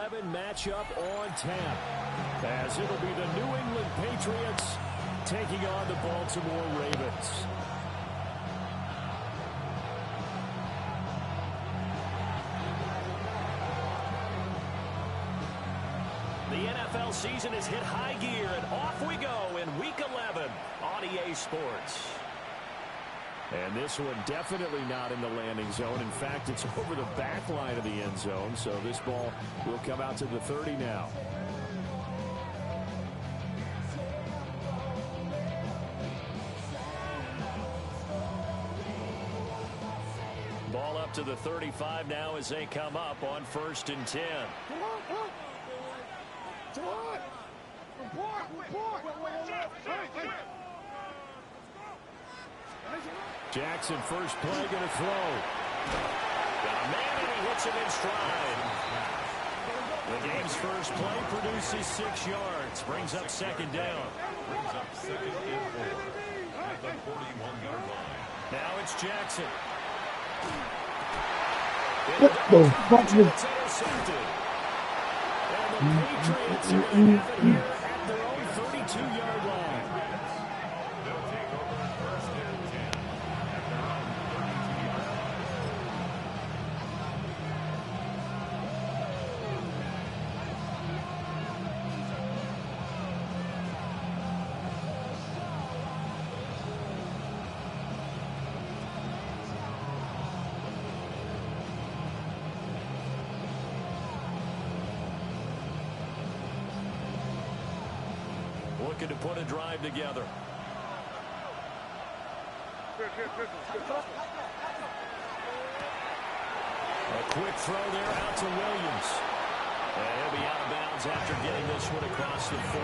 11 matchup on tap, as it'll be the New England Patriots taking on the Baltimore Ravens. The NFL season has hit high gear, and off we go in Week 11 on EA Sports. And this one definitely not in the landing zone. In fact, it's over the back line of the end zone, so this ball will come out to the 30 now. Ball up to the 35 now as they come up on 1st and 10. Jackson, first play, going to throw. Got a man, and he hits it in stride. The game's first play produces 6 yards. Brings up 2nd down. Brings up 2nd and 4 at the 41-yard line. Now it's Jackson. What the fuck? It's intercepted. And the Patriots are going to have it here at their own 32-yard line. They'll take over 1st and 10 at their own 32-yard line. Looking to put a drive together. A quick throw there out to Williams. And he'll be out of bounds after getting this one across the 40.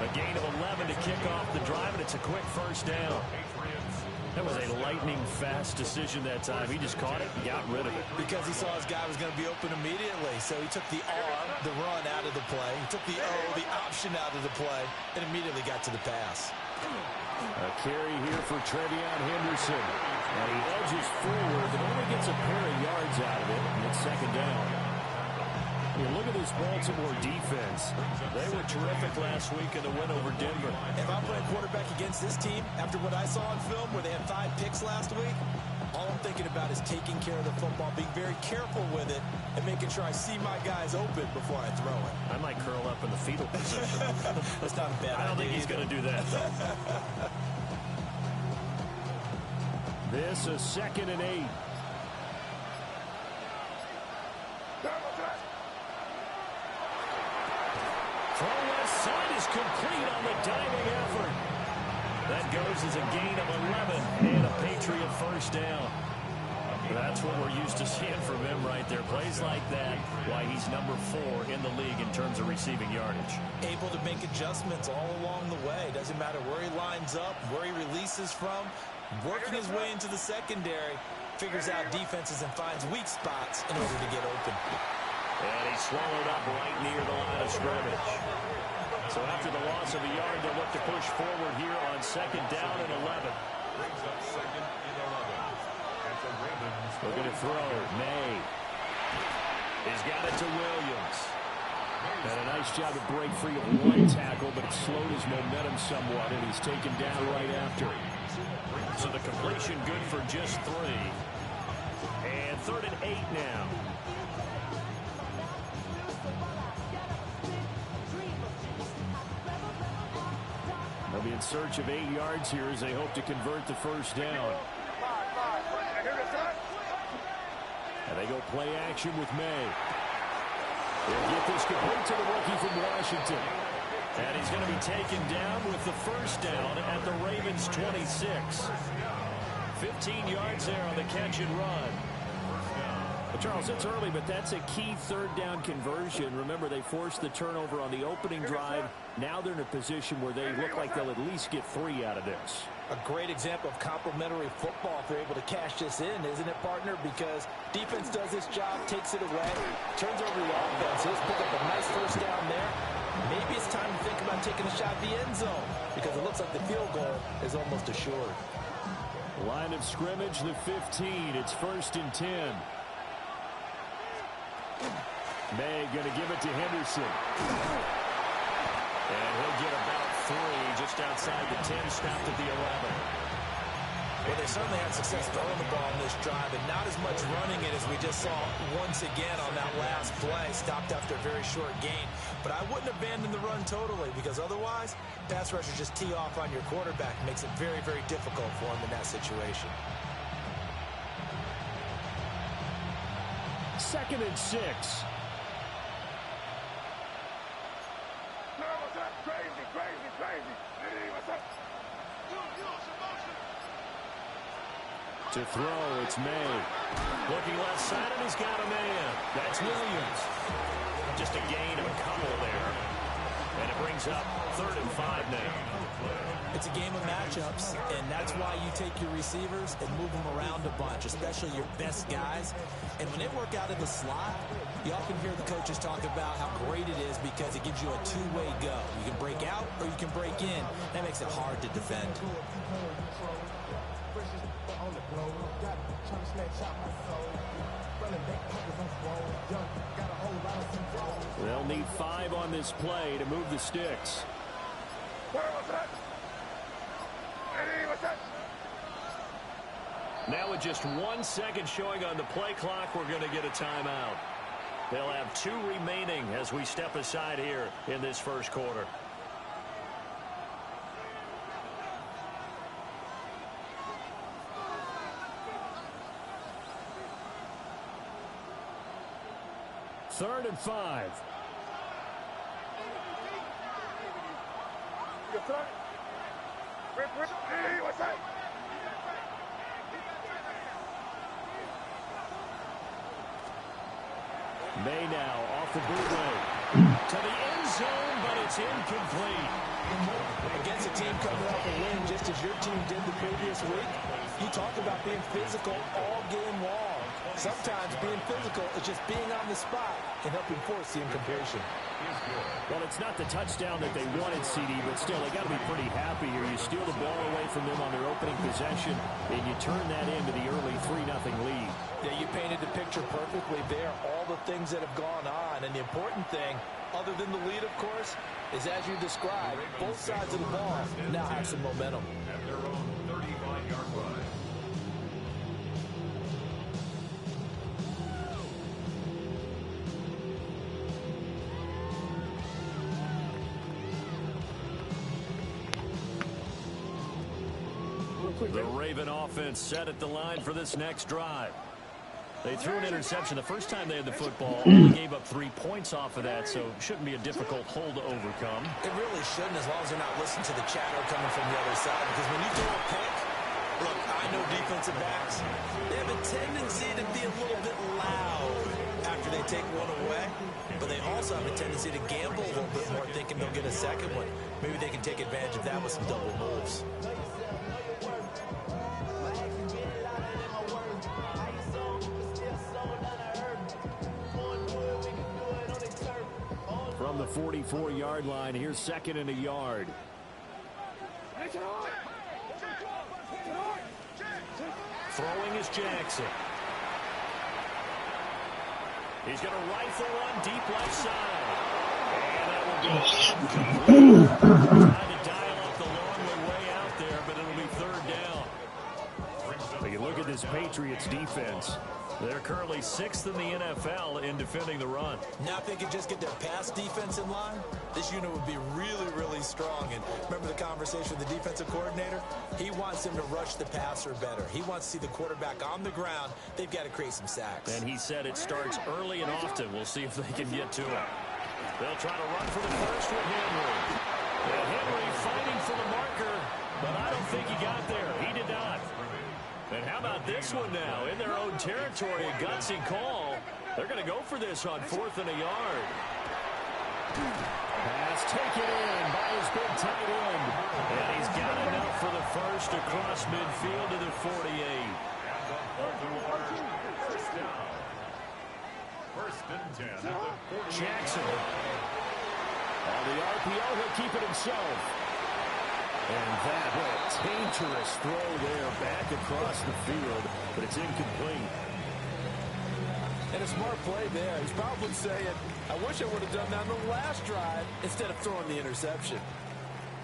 A gain of 11 to kick off the drive, and it's a quick 1st down. That was a lightning-fast decision that time. He just caught it and got rid of it. Because he saw his guy was going to be open immediately. So he took the R, the run, out of the play. He took the O, the option, out of the play, and immediately got to the pass. A carry here for Trevion Henderson. And he edges forward, but only gets a pair of yards out of it, and it's 2nd down. You look at this Baltimore defense. They were terrific last week in the win over Denver. If I'm playing quarterback against this team, after what I saw on film where they had 5 picks last week, all I'm thinking about is taking care of the football, being very careful with it, and making sure I see my guys open before I throw it. I might curl up in the fetal position. That's not a bad idea. I don't think he's going to do that, though. This is 2nd and 8. Throw left side is complete on the diving effort. That goes as a gain of 11 and a Patriot 1st down. That's what we're used to seeing from him right there. Plays like that, why he's number 4 in the league in terms of receiving yardage. Able to make adjustments all along the way. Doesn't matter where he lines up, where he releases from. Working his way into the secondary, figures out defenses and finds weak spots in order to get open. And he swallowed up right near the line of scrimmage. So after the loss of a yard, they'll look to push forward here on 2nd down and 11. Brings up 2nd and 11 at the Ravens. Looking to throw. May. He's got it to Williams. And a nice job to break free of 1 tackle, but it slowed his momentum somewhat, and he's taken down right after. So the completion good for just 3. And 3rd and 8 now. They'll be in search of 8 yards here as they hope to convert the 1st down. And they go play action with May. They'll get this complete to the rookie from Washington. And he's going to be taken down with the 1st down at the Ravens 26. 15 yards there on the catch and run. Well, Charles, it's early, but that's a key 3rd down conversion. Remember, they forced the turnover on the opening drive. Now they're in a position where they look like they'll at least get 3 out of this. A great example of complementary football if they're able to cash this in, isn't it, partner? Because defense does this job, takes it away, turns over the offense. Let's pick up a nice 1st down there. Maybe it's time to think about taking a shot at the end zone because it looks like the field goal is almost assured. Line of scrimmage, the 15. It's 1st and 10. May going to give it to Henderson. And he'll get about 3 just outside the 10, stopped at the 11. Well, they certainly had success throwing the ball in this drive, and not as much running it as we just saw once again on that last play. Stopped after a very short gain. But I wouldn't abandon the run totally, because otherwise, pass rushers just tee off on your quarterback. Makes it very, very difficult for him in that situation. 2nd and 6. To throw, it's May. Looking left side, and he's got a man. That's Williams. Just a gain of a couple there. And it brings up 3rd and 5 now. It's a game of matchups, and that's why you take your receivers and move them around a bunch, especially your best guys. And when they work out in the slot, you often hear the coaches talk about how great it is because it gives you a two-way go. You can break out or you can break in. That makes it hard to defend. They'll need 5 on this play to move the sticks. Now with just 1 second showing on the play clock, we're going to get a timeout. They'll have 2 remaining as we step aside here in this first quarter. Third and 5. May now off the bootleg to the end zone, but it's incomplete. Against a team coming off a win just as your team did the previous week, you talk about being physical all game long. Sometimes being physical is just being on the spot and helping force the incompletion. Well, it's not the touchdown that they wanted, CD, but still, they got to be pretty happy here. You steal the ball away from them on their opening possession, and you turn that into the early 3-0 lead. Yeah, you painted the picture perfectly there, all the things that have gone on. And the important thing, other than the lead, of course, is as you described, both sides of the ball now have some momentum. At their own 35-yard line. The Raven offense set at the line for this next drive. They threw an interception the first time they had the football. Only gave up 3 points off of that, so it shouldn't be a difficult hole to overcome. It really shouldn't, as long as they're not listening to the chatter coming from the other side. Because when you throw a pick, look, I know defensive backs, they have a tendency to be a little bit loud after they take one away. But they also have a tendency to gamble a little bit more, thinking they'll get a second one. Maybe they can take advantage of that with some double moves. From the 44-yard line, here's 2nd and a yard. Throwing is Jackson. He's going to rifle one deep left side. And that will go. Trying to dial up the long way out there, but it'll be 3rd down. But you look at this Patriots defense. They're currently 6th in the NFL in defending the run. Now if they could just get their pass defense in line, this unit would be really, really strong. And remember the conversation with the defensive coordinator? He wants them to rush the passer better. He wants to see the quarterback on the ground. They've got to create some sacks. And he said it starts early and often. We'll see if they can get to it. They'll try to run for the first with Henry. And Henry fighting for the marker, but I don't think he got there. He did not. And how about this one now? In their own territory, a gutsy call. They're going to go for this on 4th and a yard. Pass taken in by his big tight end. And he's got enough for the first across midfield to the 48. First and 10. Jackson. On the RPO, he'll keep it himself. And that a dangerous throw there back across the field, but it's incomplete. And a smart play there. He's probably saying, I wish I would have done that on the last drive instead of throwing the interception.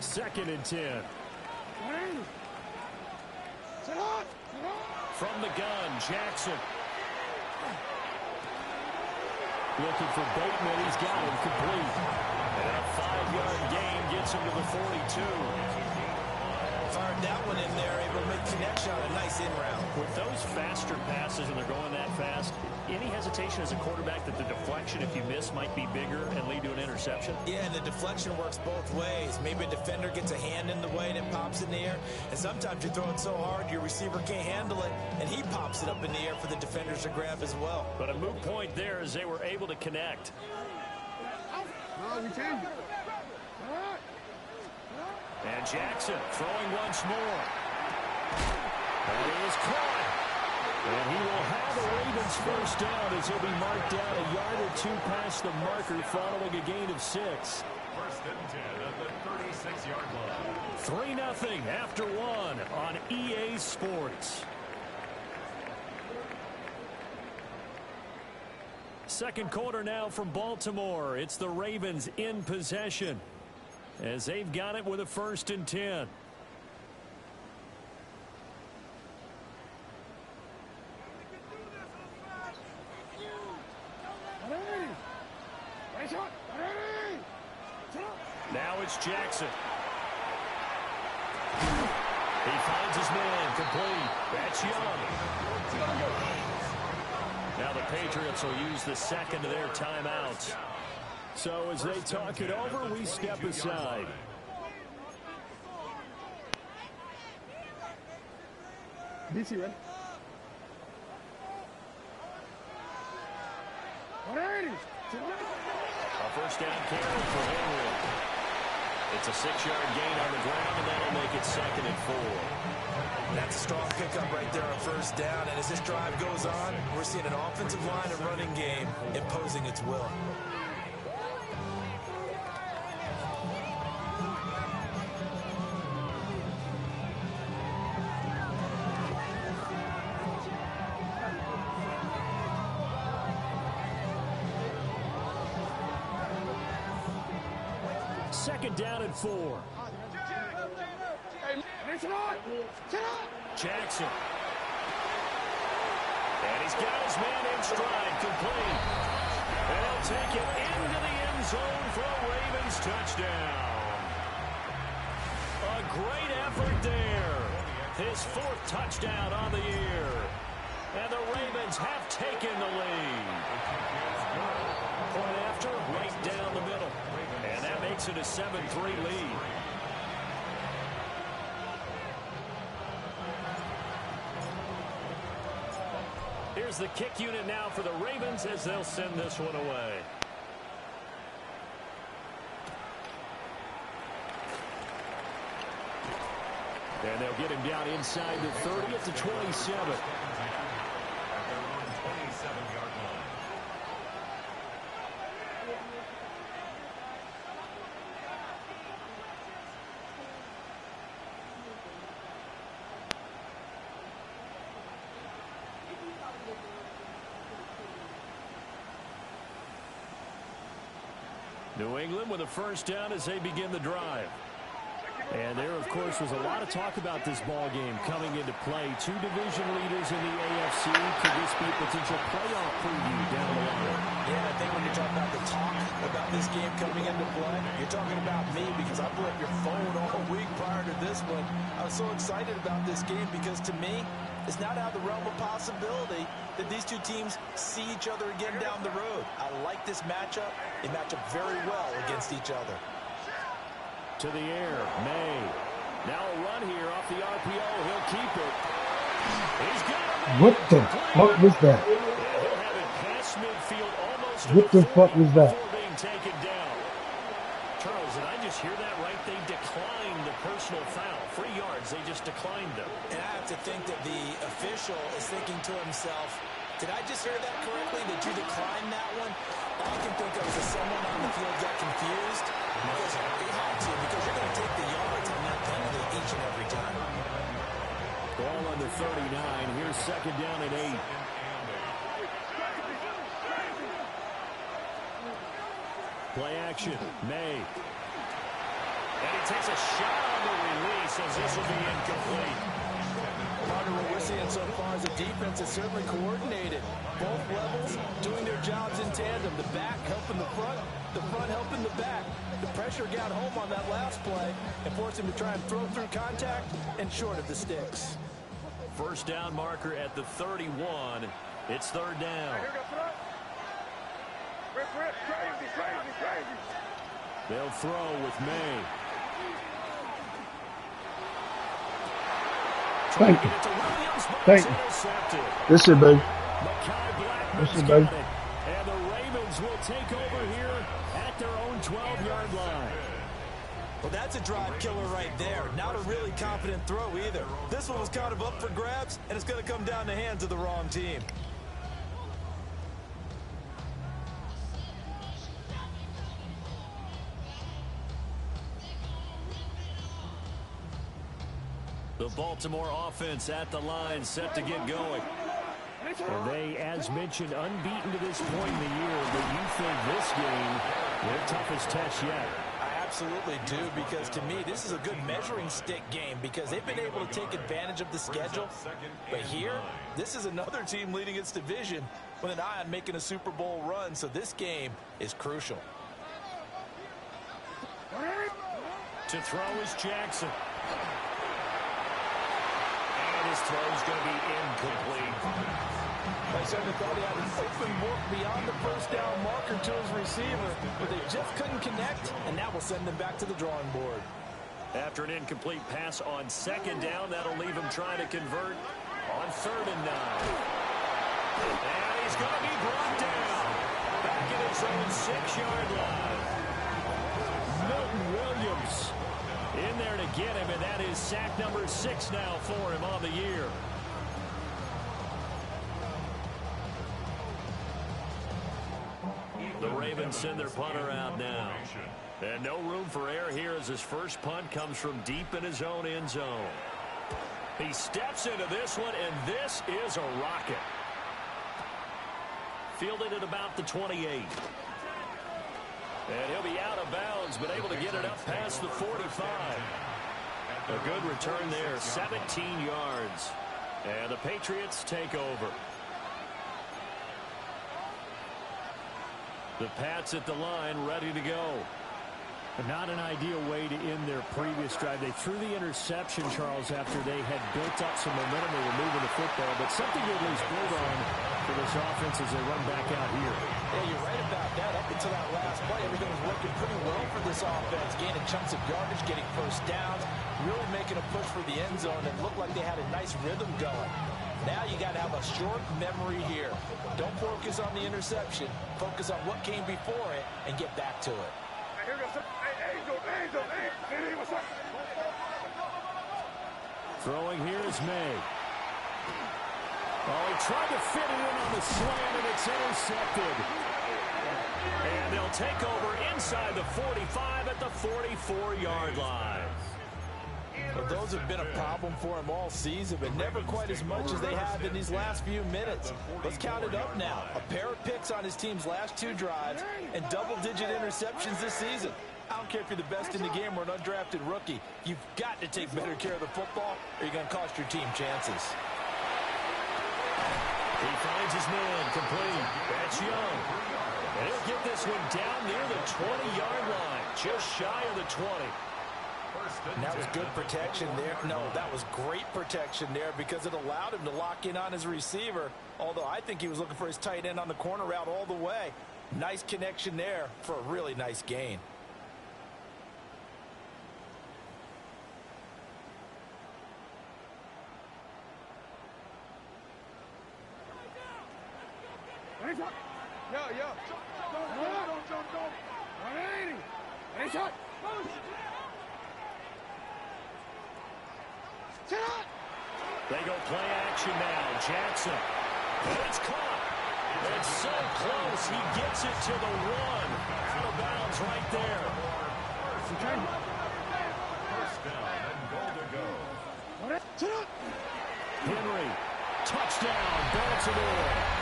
2nd and 10. From the gun, Jackson. Looking for Bateman. He's got him complete. And a 5-yard gain gets him to the 42. Fired that one in there, able to make connection on a nice in-round. With those faster passes and they're going that fast, any hesitation as a quarterback that the deflection, if you miss, might be bigger and lead to an interception? Yeah, and the deflection works both ways. Maybe a defender gets a hand in the way and it pops in the air. And sometimes you throw it so hard your receiver can't handle it, and he pops it up in the air for the defenders to grab as well. But a moot point there as they were able to connect. And Jackson throwing once more. And he is caught. And he will have the Ravens first down as he'll be marked down a yard or two past the marker following a gain of 6. 1st and 10 at the 36-yard line. 3-0 after 1 on EA Sports. Second quarter now from Baltimore. It's the Ravens in possession as they've got it with a 1st and 10. Now it's Jackson. He finds his man complete. That's Young. Now the Patriots will use the 2nd of their timeouts. So as they talk it over, we step aside. DC, right? A 1st down carry for Henry. It's a 6-yard gain on the ground, and that'll make it 2nd and 4. That's a strong pickup right there on 1st down. And as this drive goes on, we're seeing an offensive line and running game imposing its will. Second down and 4. Jackson. And he's got his man in stride, complete. And he'll take it into the end zone for a Ravens touchdown. A great effort there. His 4th touchdown on the year. And the Ravens have taken the lead. Point after, right down the middle. And that makes it a 7-3 lead. Here's the kick unit now for the Ravens as they'll send this one away. And they'll get him down inside the 30 at the 27. New England with a 1st down as they begin the drive. And there, of course, was a lot of talk about this ball game coming into play. 2 division leaders in the AFC. Could this be a potential playoff preview down the line? Yeah, I think when you talk about the talk about this game coming into play, you're talking about me because I blew up your phone all week prior to this one. I was so excited about this game because to me, it's not out of the realm of possibility that these 2 teams see each other again down the road. I like this matchup. They match up very well against each other. To the air, May. Now a run here off the RPO. He'll keep it. He's got it. What the fuck was that? He'll have it past midfield almost. What the fuck was that? Before being taken down. Charles, did I just hear that right? They declined the personal foul. 3 yards, they just declined them. And I have to think that the official is thinking to himself, did I just hear that correctly? Did you decline that one? All I can think of is that someone on the field got confused. Because he had to, because you're going to take the yards on that penalty each and every time. Ball on the 39. Here's 2nd down and 8. Play action. May. And he takes a shot on the release as this will be incomplete. Partner, what we're seeing so far is the defense is certainly coordinated. Both levels doing their jobs in tandem. The back helping the front helping the back. The pressure got home on that last play and forced him to try and throw through contact and short of the sticks. First down marker at the 31. It's third down. They'll throw with May. Thank you. Thank you. This is big. This is big. And the Ravens will take over here at their own 12-yard line. Well, that's a drive killer right there. Not a really confident throw either. This one was kind of up for grabs, and it's going to come down the hands of the wrong team. The Baltimore offense at the line, set to get going. And they, as mentioned, unbeaten to this point in the year, but you think this game their toughest test yet? I absolutely do, because to me, this is a good measuring stick game because they've been able to take advantage of the schedule. But here, this is another team leading its division with an eye on making a Super Bowl run, so this game is crucial. To throw is Jackson. His throw is going to be incomplete. I certainly thought he had an open look beyond the first down marker to his receiver, but they just couldn't connect, and that will send them back to the drawing board. After an incomplete pass on second down, that'll leave him trying to convert on 3rd and 9. And he's going to be brought down back at his own 6-yard line. Milton Williams in there to get him, and that is sack number 6 now for him on the year. The Ravens send their punter out now. And no room for error here as his first punt comes from deep in his own end zone. He steps into this one, and this is a rocket. Fielded at about the 28. And he'll be out of bounds, but able to get it up past the 45. A good return there, 17 yards. And the Patriots take over. The Pats at the line, ready to go. Not an ideal way to end their previous drive. They threw the interception, Charles, after they had built up some momentum. They were moving the football, but something to at least build on for this offense as they run back out here. Yeah, you're right about that. Up until that last play, everything was working pretty well for this offense. Gaining chunks of yardage, getting first downs, really making a push for the end zone, and looked like they had a nice rhythm going. Now you got to have a short memory here. Don't focus on the interception. Focus on what came before it and get back to it. Throwing here is May. Oh, he tried to fit it in on the slant, and it's intercepted. And they'll take over inside the 45 at the 44-yard line. Well, those have been a problem for him all season, but never quite as much as they have in these last few minutes. Let's count it up now. A pair of picks on his team's last 2 drives and double-digit interceptions this season. I don't care if you're the best in the game or an undrafted rookie. You've got to take better care of the football or you're going to cost your team chances. He finds his man complete. That's Young. And he'll get this one down near the 20-yard line, just shy of the 20. And that was good protection there. No, that was great protection there because it allowed him to lock in on his receiver, although I think he was looking for his tight end on the corner route all the way. Nice connection there for a really nice gain. They go play action now. Jackson. And it's caught. It's so close. He gets it to the 1. Out of bounds right there. First down and goal to go. Henry. Touchdown, Baltimore.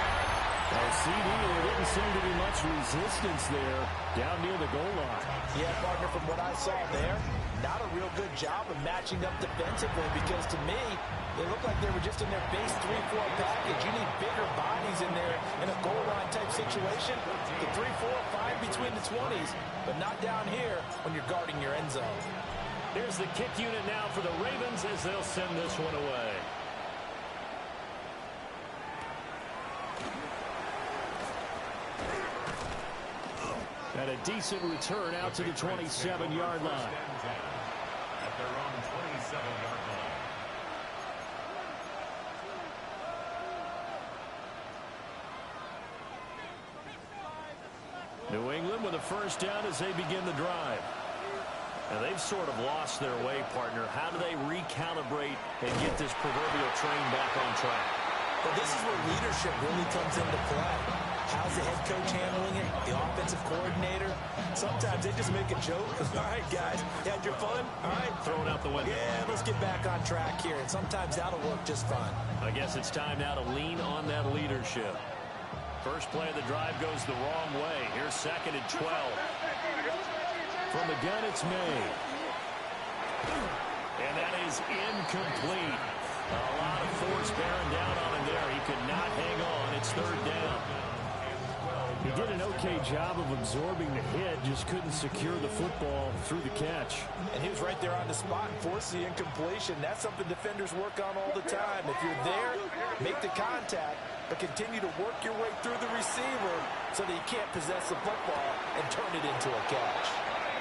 CD, there didn't seem to be much resistance there down near the goal line. Yeah, partner, from what I saw there, not a real good job of matching up defensively because to me, they looked like they were just in their base 3-4 package. You need bigger bodies in there in a goal line type situation. The 3-4, fine between the 20s, but not down here when you're guarding your end zone. Here's the kick unit now for the Ravens as they'll send this one away. And a decent return out to the 27-yard line. At their own 27-yard line. New England with a first down as they begin the drive. And they've sort of lost their way, partner. How do they recalibrate and get this proverbial train back on track? Well, this is where leadership really comes into play. How's the head coach handling it? The offensive coordinator? Sometimes they just make a joke. All right, guys, you had your fun? All right. Throw it out the window. Yeah, let's get back on track here. And sometimes that'll work just fine. I guess it's time now to lean on that leadership. First play of the drive goes the wrong way. Here's 2nd and 12. From the gun, it's May. And that is incomplete. A lot of force bearing down on him there. He could not hang on. It's 3rd down. He did an okay job of absorbing the hit, just couldn't secure the football through the catch. And he was right there on the spot and forced the incompletion. That's something defenders work on all the time. If you're there, make the contact, but continue to work your way through the receiver so that you can't possess the football and turn it into a catch.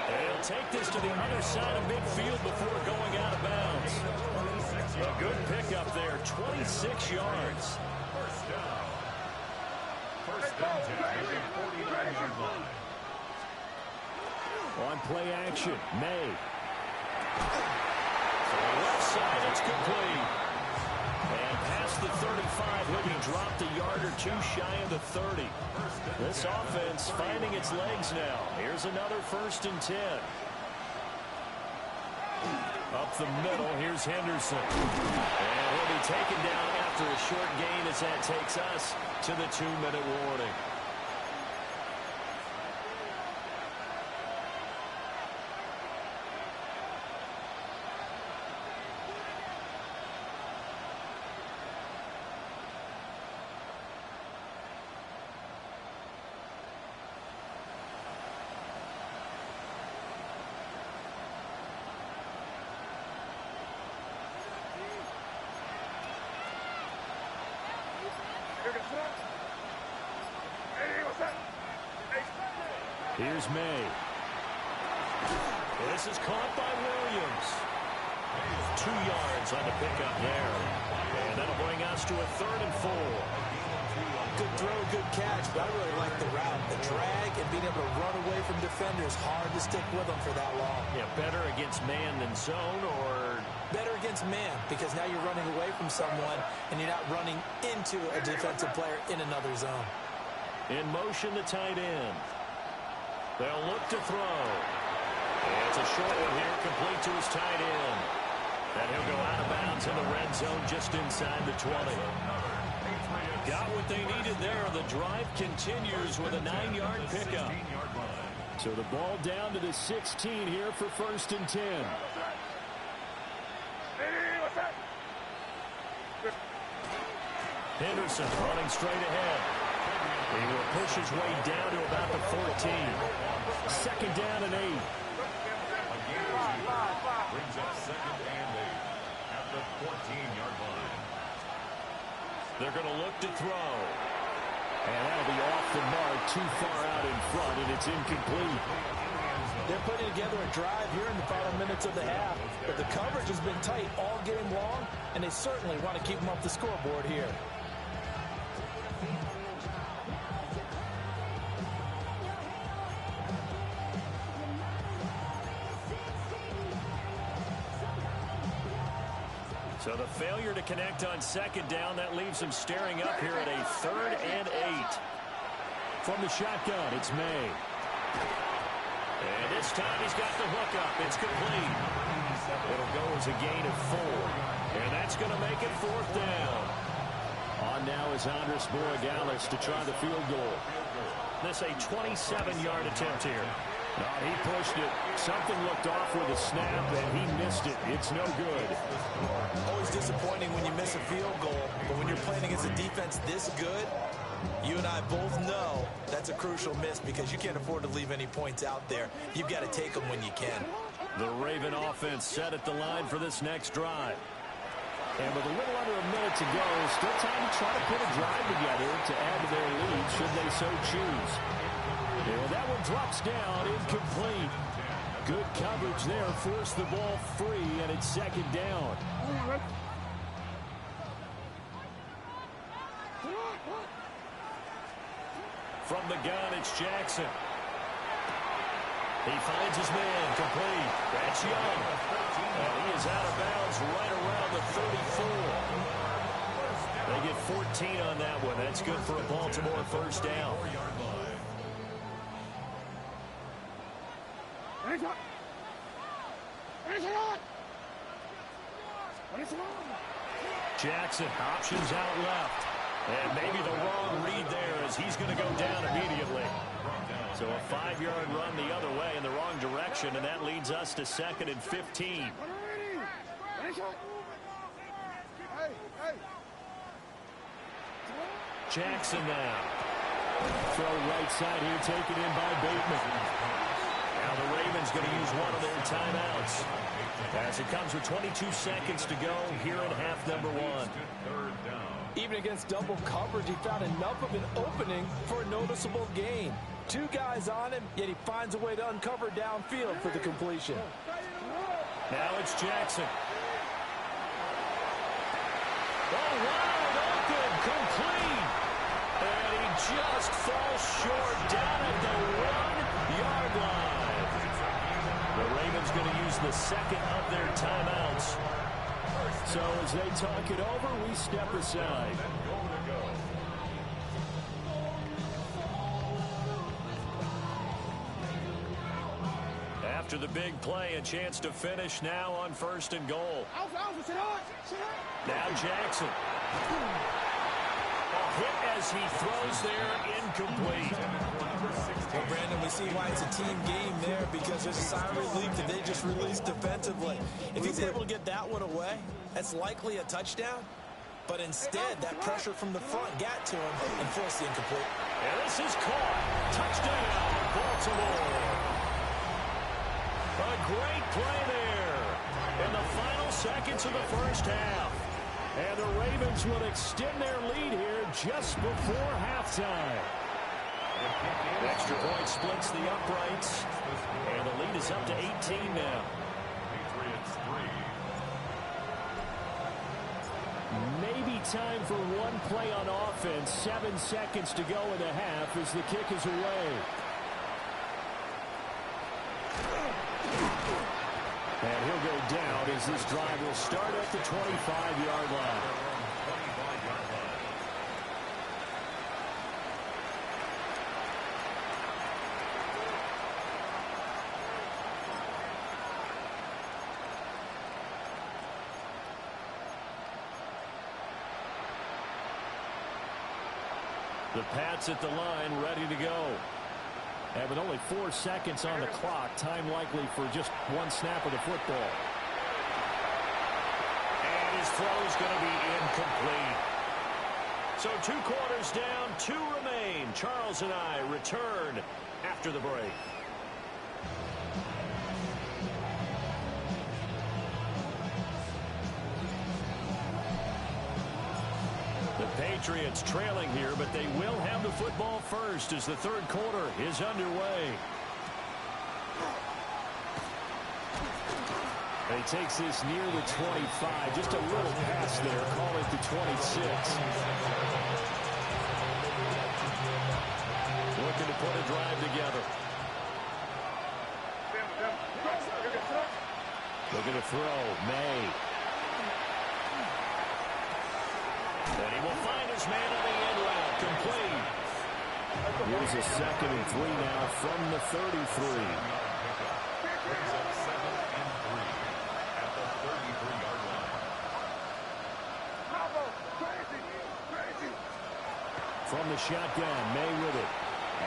They'll take this to the other side of midfield before going out of bounds. A good pickup there, 26 yards. First down. First down to the 49-yard line. On play action, May. For the left side, it's complete. And past the 35, looking dropped a yard or two shy of the 30. This offense finding its legs now. Here's another 1st and 10. Up the middle, here's Henderson. And he'll be taken down after a short gain as that takes us to the 2-minute warning. Here's May. This is caught by Williams. 2 yards on the pickup there. And that'll bring us to a 3rd and 4. Good throw, good catch, but I really like the route. The drag and being able to run away from defenders. Hard to stick with them for that long. Yeah, better against man than zone, or better against man, because now you're running away from someone and you're not running into a defensive player in another zone. In motion, the tight end. They'll look to throw. And it's a short one here, complete to his tight end. And he'll go out of bounds in the red zone just inside the 20. Got what they needed there. The drive continues with a 9-yard pickup. So the ball down to the 16 here for 1st and 10. Henderson running straight ahead. He will push his way down to about the 14. 2nd down and 8. Brings up 2nd and 8 at the 14-yard line. They're going to look to throw. And that'll be off the mark, too far out in front, and it's incomplete. They're putting together a drive here in the final minutes of the half, but the coverage has been tight all game long, and they certainly want to keep them off the scoreboard here. So the failure to connect on 2nd down, that leaves them staring up here at a 3rd and 8. From the shotgun, it's May. And this time he's got the hook up. It's complete. It'll go as a gain of 4. And that's going to make it 4th down. On On now is Andres Borregales to try the field goal. This a 27-yard attempt here. No, he pushed it. Something looked off with a snap, and he missed it. It's no good. Always disappointing when you miss a field goal, but when you're playing against a defense this good, you and I both know that's a crucial miss because you can't afford to leave any points out there. You've got to take them when you can. The Raven offense set at the line for this next drive. And with a little under a minute to go, still time to try to put a drive together to add to their lead should they so choose. And that one drops down, incomplete. Good coverage there, forced the ball free, and it's second down. From the gun, it's Jackson. He finds his man, complete. That's Young. And he is out of bounds right around the 34. They get 14 on that one. That's good for a Baltimore first down. Jackson options out left. And maybe the wrong read there as he's going to go down immediately. So a 5-yard run the other way in the wrong direction, and that leads us to 2nd and 15. Jackson now. Throw right side here, taken in by Bateman. Now the Ravens going to use one of their timeouts as it comes with 22 seconds to go here in half number 1. Even against double coverage, he found enough of an opening for a noticeable gain. 2 guys on him, yet he finds a way to uncover downfield for the completion. Now it's Jackson. Oh, wide open, complete. And he just falls short down at the 1-yard line. The Ravens going to use the second of their timeouts. So as they talk it over, we step aside. After the big play, a chance to finish now on 1st and goal. Now Jackson. A hit as he throws there, incomplete. Well, Brandon, we see why it's a team game there because there's a sign of relief that they just released defensively. If he's able to get that one away, that's likely a touchdown. But instead, that pressure from the front got to him and forced the incomplete. And this is caught. Touchdown, Baltimore. A great play there in the final seconds of the first half. And the Ravens will extend their lead here just before halftime. Extra point splits the uprights. And the lead is up to 18 now. Maybe time for one play on offense. 7 seconds to go in the half as the kick is away. And he'll go down as this drive will start at the 25-yard line. The Pats at the line, ready to go. And with only 4 seconds on the clock, time likely for just one snap of the football. And his throw is going to be incomplete. So 2 quarters down, 2 remain. Charles and I return after the break. The Patriots trailing here, but they will have the football first as the 3rd quarter is underway. And he takes this near the 25. Just a little pass there. Call it the 26. Looking to put a drive together. Looking to throw. May. And he will find his man on the end route. Complete. Here's a 2nd and 3 now from the 33. from the shotgun. May with it.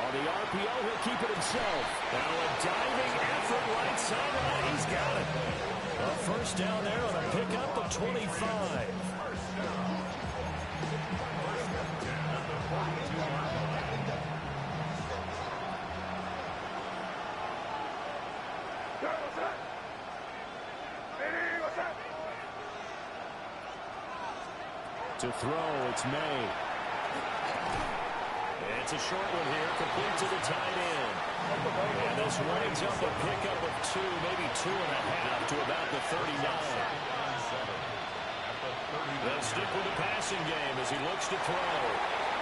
On the RPO, he'll keep it himself. Now a diving effort right sideline. He's got it. A first down there on a pickup of 25. To throw, it's May. It's a short one here, complete to the tight end. And this winds up a pickup of 2, maybe 2.5 to about the 39. They'll stick with the passing game as he looks to throw.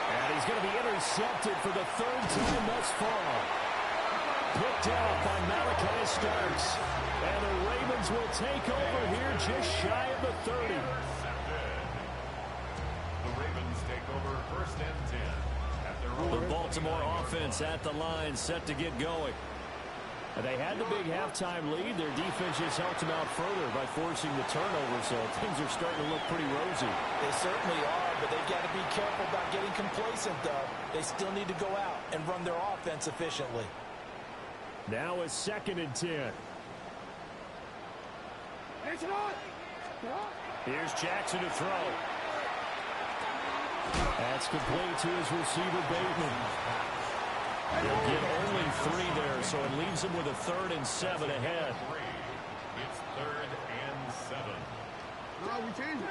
And he's going to be intercepted for the 3rd time thus far. Picked out by Malachi Starks. And the Ravens will take over here just shy of the 30. First and 10. The Baltimore offense at the line, set to get going. And they had the big halftime lead. Their defense just helped them out further by forcing the turnover, so things are starting to look pretty rosy. They certainly are, but they've got to be careful about getting complacent, though. They still need to go out and run their offense efficiently. Now it's 2nd and 10. Here's Jackson to throw. That's complete to his receiver, Bateman. He'll get only 3 there, so it leaves him with a 3rd and 7 ahead. It's 3rd and 7. No, we changed it.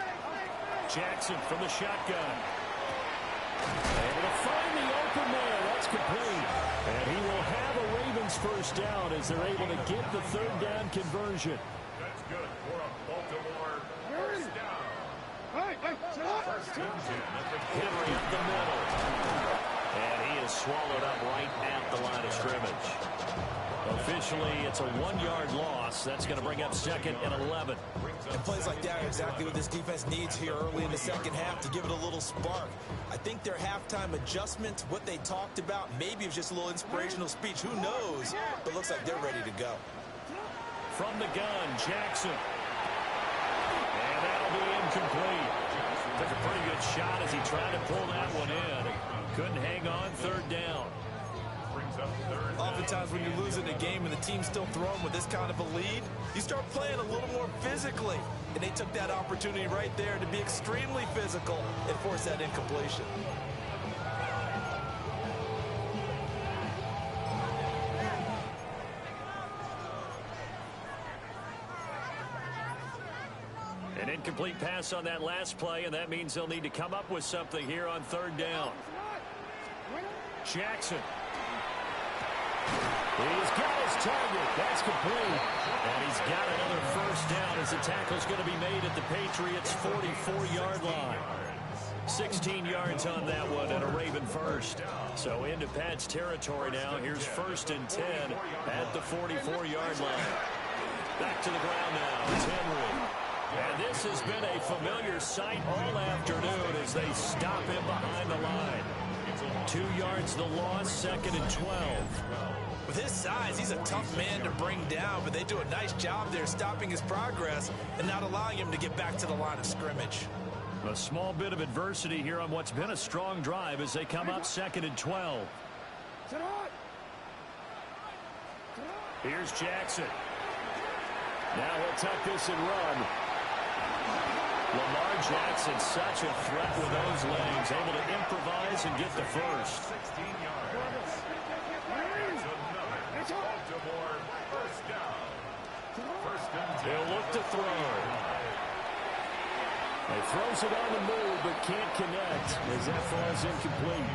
Jackson from the shotgun. Able to find the open man. That's complete. And he will have a Ravens first down as they're able to get the 3rd down conversion. That's good for a Baltimore first down. First and 10 at the Henry up the middle. And he is swallowed up right at the line of scrimmage. Officially, it's a 1-yard loss. That's going to bring up 2nd and 11. And plays like that are exactly what this defense needs here early in the second half to give it a little spark. I think their halftime adjustment, what they talked about, maybe it was just a little inspirational speech. Who knows? But it looks like they're ready to go. From the gun, Jackson. And that'll be incomplete. Took a pretty good shot as he tried to pull that one in. Couldn't hang on, 3rd down. Oftentimes when you're losing a game and the team's still throwing with this kind of a lead, you start playing a little more physically. And they took that opportunity right there to be extremely physical and force that incompletion. An incomplete pass on that last play, and that means they'll need to come up with something here on 3rd down. Jackson. He's got his target. That's complete. And he's got another first down as the tackle's going to be made at the Patriots' 44-yard line. 16 yards on that one and a Raven first. So into Pat's territory now. Here's 1st and 10 at the 44-yard line. Back to the ground now. It's Henry. And this has been a familiar sight all afternoon as they stop him behind the line. 2 yards the loss, 2nd and 12. With his size, he's a tough man to bring down, but they do a nice job there stopping his progress and not allowing him to get back to the line of scrimmage. A small bit of adversity here on what's been a strong drive as they come up 2nd and 12. Here's Jackson. Now he'll tuck this and run. Lamar Jackson, such a threat with those legs, able to improvise and get the first. 16 yards. It's another Baltimore first down. First and 10. He'll look to throw. He throws it on the move, but can't connect as that falls incomplete.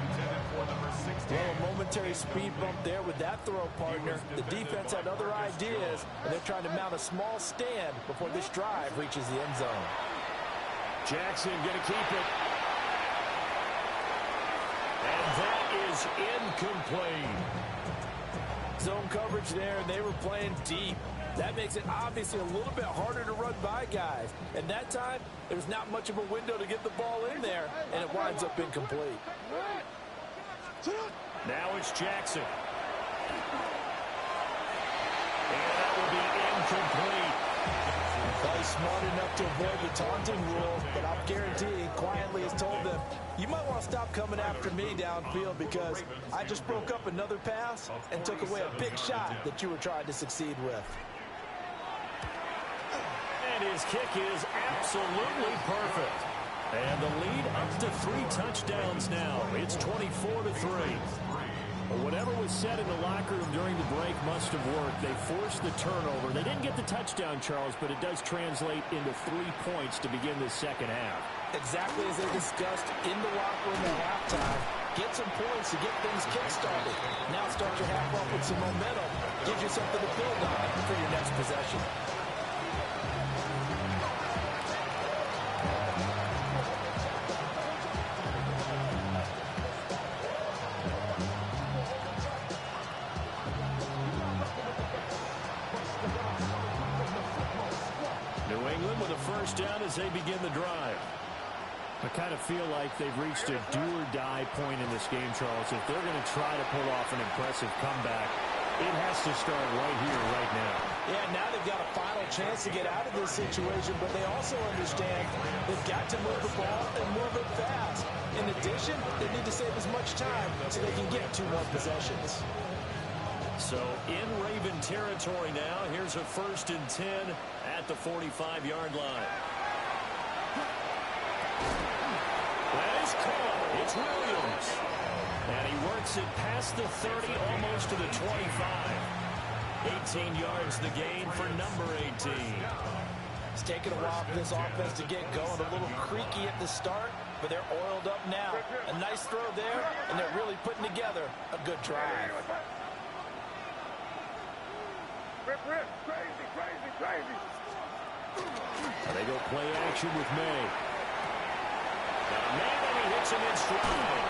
Well, a momentary speed bump there with that throw, partner. The defense had other ideas, and they're trying to mount a small stand before this drive reaches the end zone. Jackson going to keep it. And that is incomplete. Zone coverage there, and they were playing deep. That makes it obviously a little bit harder to run by guys. And that time, there's not much of a window to get the ball in there, and it winds up incomplete. Now it's Jackson. And that will be incomplete. Play smart enough to avoid the taunting rule, but I'm guaranteeing quietly has told them, you might want to stop coming after me downfield because I just broke up another pass and took away a big shot that you were trying to succeed with. And his kick is absolutely perfect. And the lead up to 3 touchdowns now. It's 24-3. Whatever was said in the locker room during the break must have worked. They forced the turnover. They didn't get the touchdown, Charles, but it does translate into 3 points to begin the second half. Exactly as they discussed in the locker room at halftime. Get some points to get things kick-started. Now start your half off with some momentum. Gives you something to build on for your next possession. Down as they begin the drive. I kind of feel like they've reached a do-or-die point in this game, Charles. If they're going to try to pull off an impressive comeback, it has to start right here, right now. Yeah, now they've got a final chance to get out of this situation, but they also understand they've got to move the ball and move it fast. In addition, they need to save as much time so they can get 2 more possessions. So in Raven territory now, here's a 1st and 10 at the 45-yard line. That is caught. It's Williams. And he works it past the 30, almost to the 25. 18 yards the gain for number 18. It's taken a while for this offense to get going. A little creaky at the start, but they're oiled up now. A nice throw there, and they're really putting together a good drive. Crazy. They go play action with May. Now May, and he hits him in stride.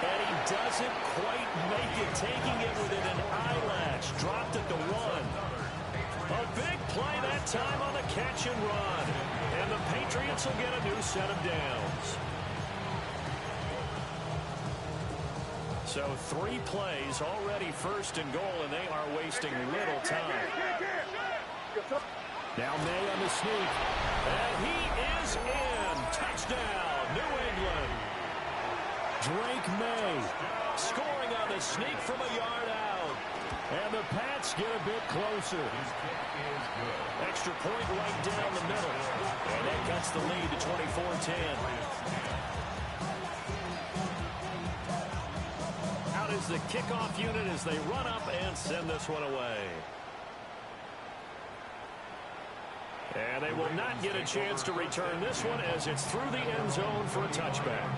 And he doesn't quite make it, taking it within an eyelash. Dropped at the 1. A big play that time on the catch and run. And the Patriots will get a new set of downs. So 3 plays, already 1st and goal, and they are wasting little time. Now May on the sneak. And he is in. Touchdown, New England. Drake May scoring on the sneak from a yard out. And the Pats get a bit closer. Extra point right down the middle. And that cuts the lead to 24-10. Out is the kickoff unit as they run up and send this one away. And they will not get a chance to return this one as it's through the end zone for a touchback.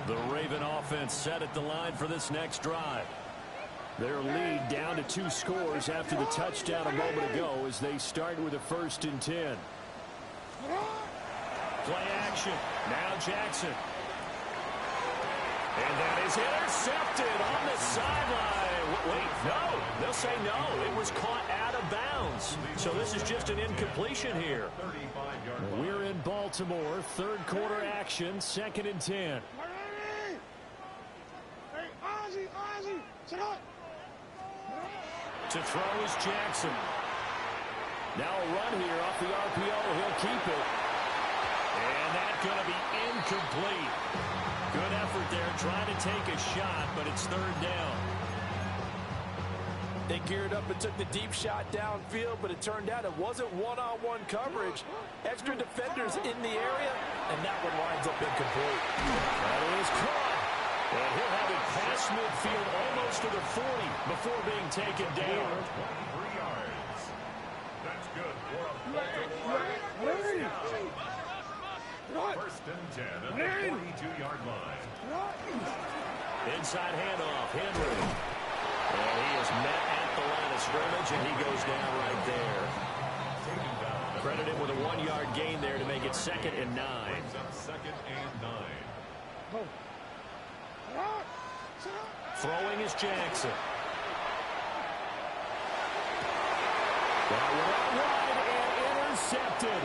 The Raven offense set at the line for this next drive. Their lead down to 2 scores after the touchdown a moment ago as they start with a 1st and 10. Play action. Now Jackson. And that is intercepted on the sideline. Wait, no. They'll say no. It was caught out of bounds. So this is just an incompletion here. We're in Baltimore. 3rd quarter action. 2nd and 10. To throw is Jackson. Now a run here off the RPO. He'll keep it. And that's going to be incomplete. Good effort there, trying to take a shot, but it's 3rd down. They geared up and took the deep shot downfield, but it turned out it wasn't one-on-one coverage. Extra defenders in the area, and that one winds up incomplete. That is caught. And he'll have it past midfield almost to the 40 before being taken down. 23 yards. That's good for a Baltimore first down. 1st and 10 at the 42-yard line. Inside handoff, Henry. And he is met at the line of scrimmage, and he goes down right there. Credited with a 1-yard gain there to make it 2nd and 9. 2nd and 9. Throwing is Jackson. That one out wide and intercepted.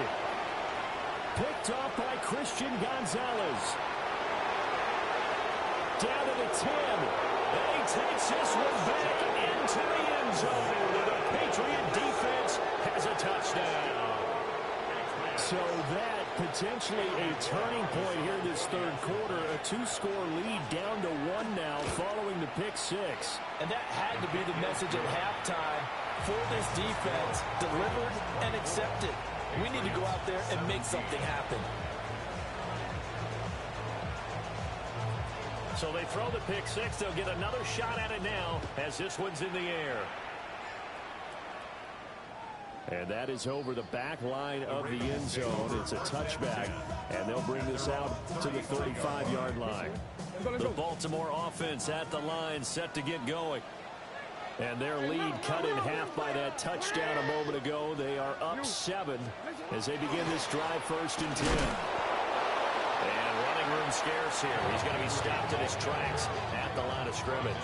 Picked off by Christian Gonzalez. Down to the 10. And he takes this one back into the end zone. And the Patriot defense touchdown. So that potentially a turning point here this third quarter. A 2-score lead down to 1 now following the pick 6. And that had to be the message at halftime for this defense. Delivered and accepted. We need to go out there and make something happen. So they throw the pick 6. They'll get another shot at it now as this one's in the air. And that is over the back line of the end zone. It's a touchback, and they'll bring this out to the 35-yard line. The Baltimore offense at the line, set to get going. And their lead cut in half by that touchdown a moment ago. They are up 7 as they begin this drive, 1st and 10. And running room scarce here. He's going to be stopped in his tracks at the line of scrimmage.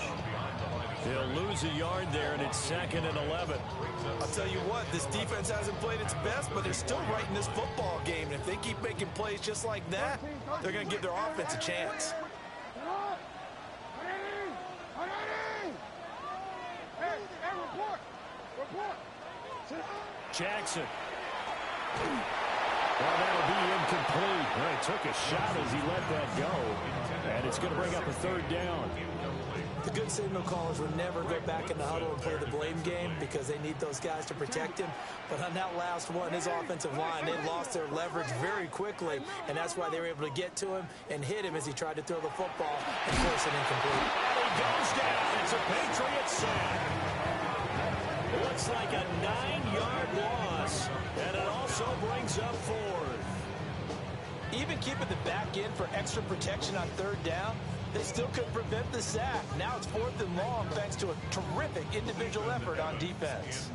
He'll lose a yard there, and it's 2nd and 11. I'll tell you what, this defense hasn't played its best, but they're still right in this football game. And if they keep making plays just like that, they're going to give their offense a chance. Jackson. Well, that'll be incomplete. Well, he took a shot as he let that go. And it's going to bring up a 3rd down. The good signal callers will never go back in the huddle and play the blame game because they need those guys to protect him. But on that last one, his offensive line, they lost their leverage very quickly, and that's why they were able to get to him and hit him as he tried to throw the football and force it incomplete. And he goes down. It's a Patriot sack. Looks like a 9-yard loss, and it also brings up 4th. Even keeping the back end for extra protection on 3rd down, they still couldn't prevent the sack. Now it's 4th and long thanks to a terrific individual effort on defense.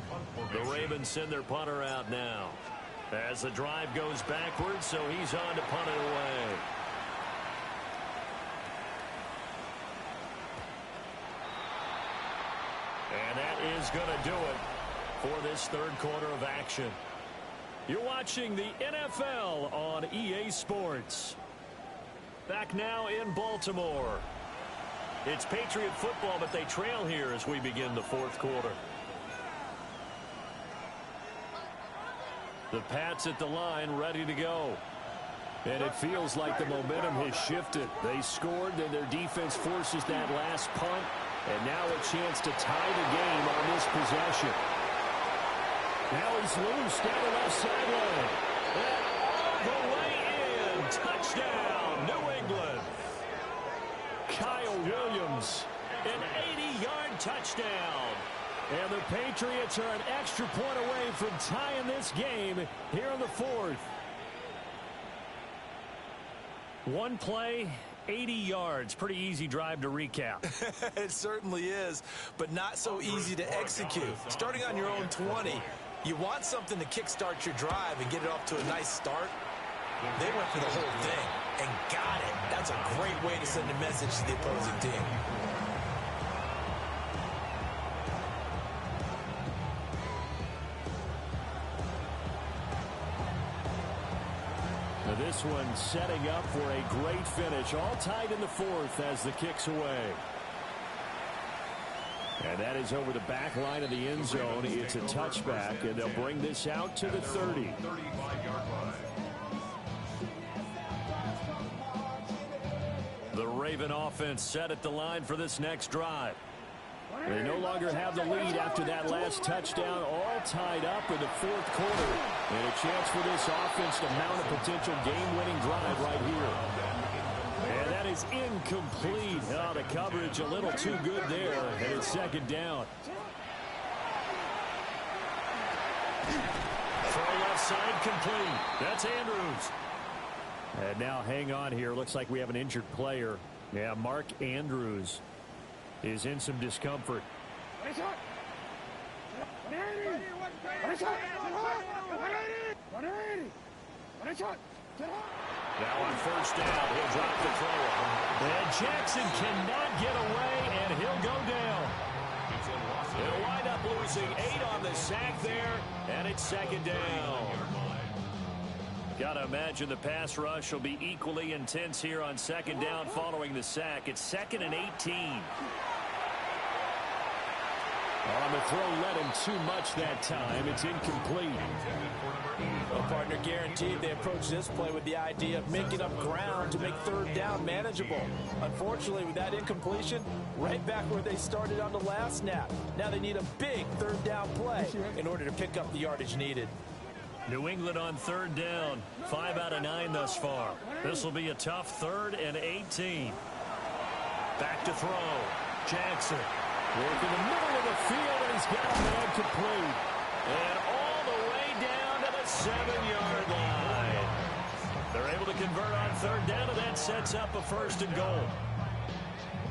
The Ravens send their punter out now as the drive goes backwards, so he's on to punt it away. And that is going to do it for this third quarter of action. You're watching the NFL on EA Sports. Back now in Baltimore. It's Patriot football, but they trail here as we begin the fourth quarter. The Pats at the line, ready to go. And it feels like the momentum has shifted. They scored, then their defense forces that last punt. And now a chance to tie the game on this possession. Now he's loose down the left sideline. And all the way in. Touchdown, New England. Kyle Williams, an 80-yard touchdown. And the Patriots are an extra point away from tying this game here in the fourth. One play, 80 yards. Pretty easy drive to recap. It certainly is, but not so easy to execute. Starting on your own 20, you want something to kickstart your drive and get it off to a nice start. They went for the whole thing and got it. That's a great way to send a message to the opposing team. Now this one setting up for a great finish. All tied in the fourth as the kick's away. And that is over the back line of the end zone. It's a touchback, and they'll bring this out to the 30. 35-yard line. The Raven offense set at the line for this next drive. They no longer have the lead after that last touchdown, all tied up in the fourth quarter. And a chance for this offense to mount a potential game-winning drive right here. And that is incomplete. Oh, the coverage a little too good there, and it's second down. Throw left side complete. That's Andrews. And now hang on here. Looks like we have an injured player. Yeah, Mark Andrews is in some discomfort. Now on first down, he'll drop the throw. And Jackson cannot get away, and he'll go down. He'll wind up losing 8 on the sack there, and it's second down. Got to imagine the pass rush will be equally intense here on second down following the sack. It's 2nd and 18. On the throw, led him too much that time. It's incomplete. Well, partner, guaranteed they approach this play with the idea of making up ground to make third down manageable. Unfortunately, with that incompletion, right back where they started on the last snap. Now they need a big third down play in order to pick up the yardage needed. New England on third down. 5 out of 9 thus far. This will be a tough 3rd and 18. Back to throw. Jackson. Working the middle of the field, and he's got a man complete. And all the way down to the 7-yard line. They're able to convert on third down, and that sets up a 1st and goal.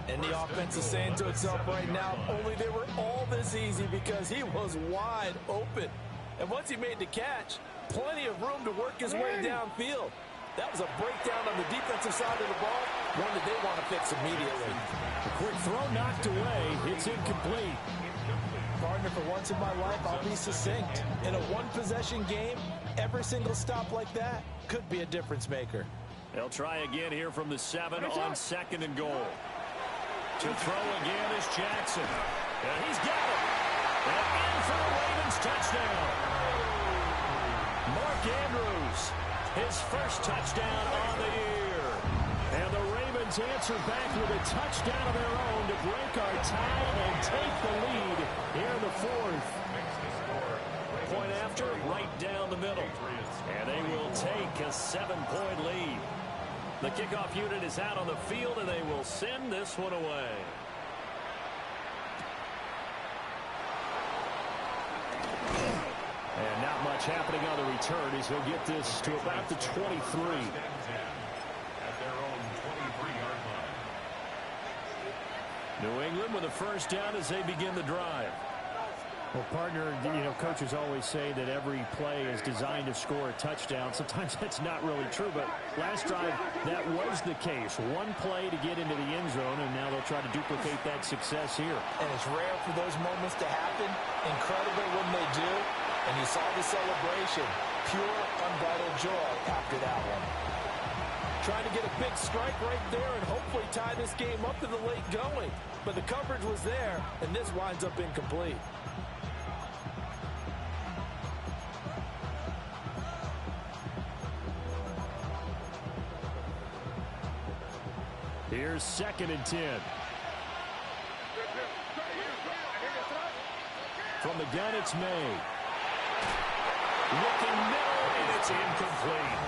And the offense is saying to itself right now, only they were all this easy because he was wide open. And once he made the catch, plenty of room to work his way downfield. That was a breakdown on the defensive side of the ball, one that they want to fix immediately. A quick throw knocked away. It's incomplete. Partner, for once in my life, I'll be succinct. In a one-possession game, every single stop like that could be a difference maker. They'll try again here from the 7 on 2nd and goal. To throw again is Jackson. And he's got it. And in for the Ravens touchdown. Mark Andrews, his first touchdown on the year. And the Ravens answer back with a touchdown of their own to break our tie and take the lead here in the 4th. Point after, right down the middle. And they will take a 7-point lead. The kickoff unit is out on the field, and they will send this one away. And not much happening on the return as he'll get this to about the 23. New England with a 1st down as they begin the drive. Well, partner, coaches always say that every play is designed to score a touchdown. Sometimes that's not really true, but last drive, that was the case. One play to get into the end zone, and now they'll try to duplicate that success here. And it's rare for those moments to happen. Incredible when they do. And you saw the celebration. Pure, unbridled joy after that one. Trying to get a big strike right there and hopefully tie this game up in the late going. But the coverage was there, and this winds up incomplete. Here's 2nd and 10. From the gun, it's May. Looking middle, and it's incomplete.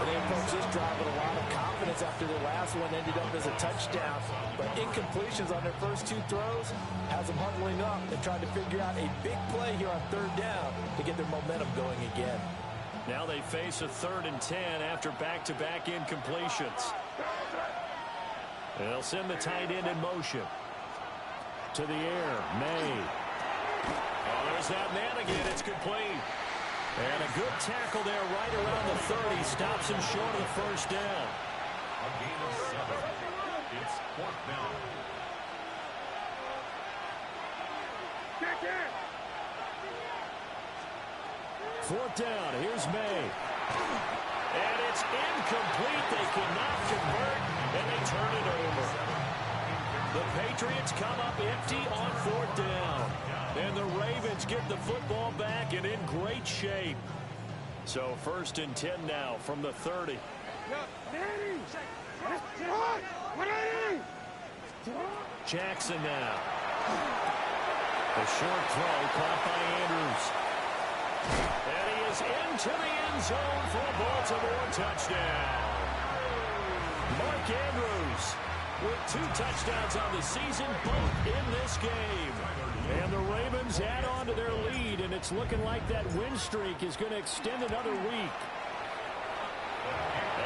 They approached this drive with a lot of confidence after the last one ended up as a touchdown. But incompletions on their first 2 throws has them huddling up and trying to figure out a big play here on third down to get their momentum going again. Now they face a 3rd and 10 after back-to-back incompletions. They'll send the tight end in motion. To the air, May. Oh, there's that man again. It's complete. And a good tackle there right around the 30. Stops him short of the 1st down. A gain of 7. It's 4th down. Fourth down. Here's May. And it's incomplete. They cannot convert, and they turn it over. The Patriots come up empty on 4th down. And the Ravens get the football back and in great shape. So 1st and 10 now from the 30. Jackson now. The short throw caught by Andrews. And he is into the end zone for a Baltimore touchdown. Mark Andrews with 2 touchdowns on the season, both in this game. And the Ravens add on to their lead, and it's looking like that win streak is going to extend another week.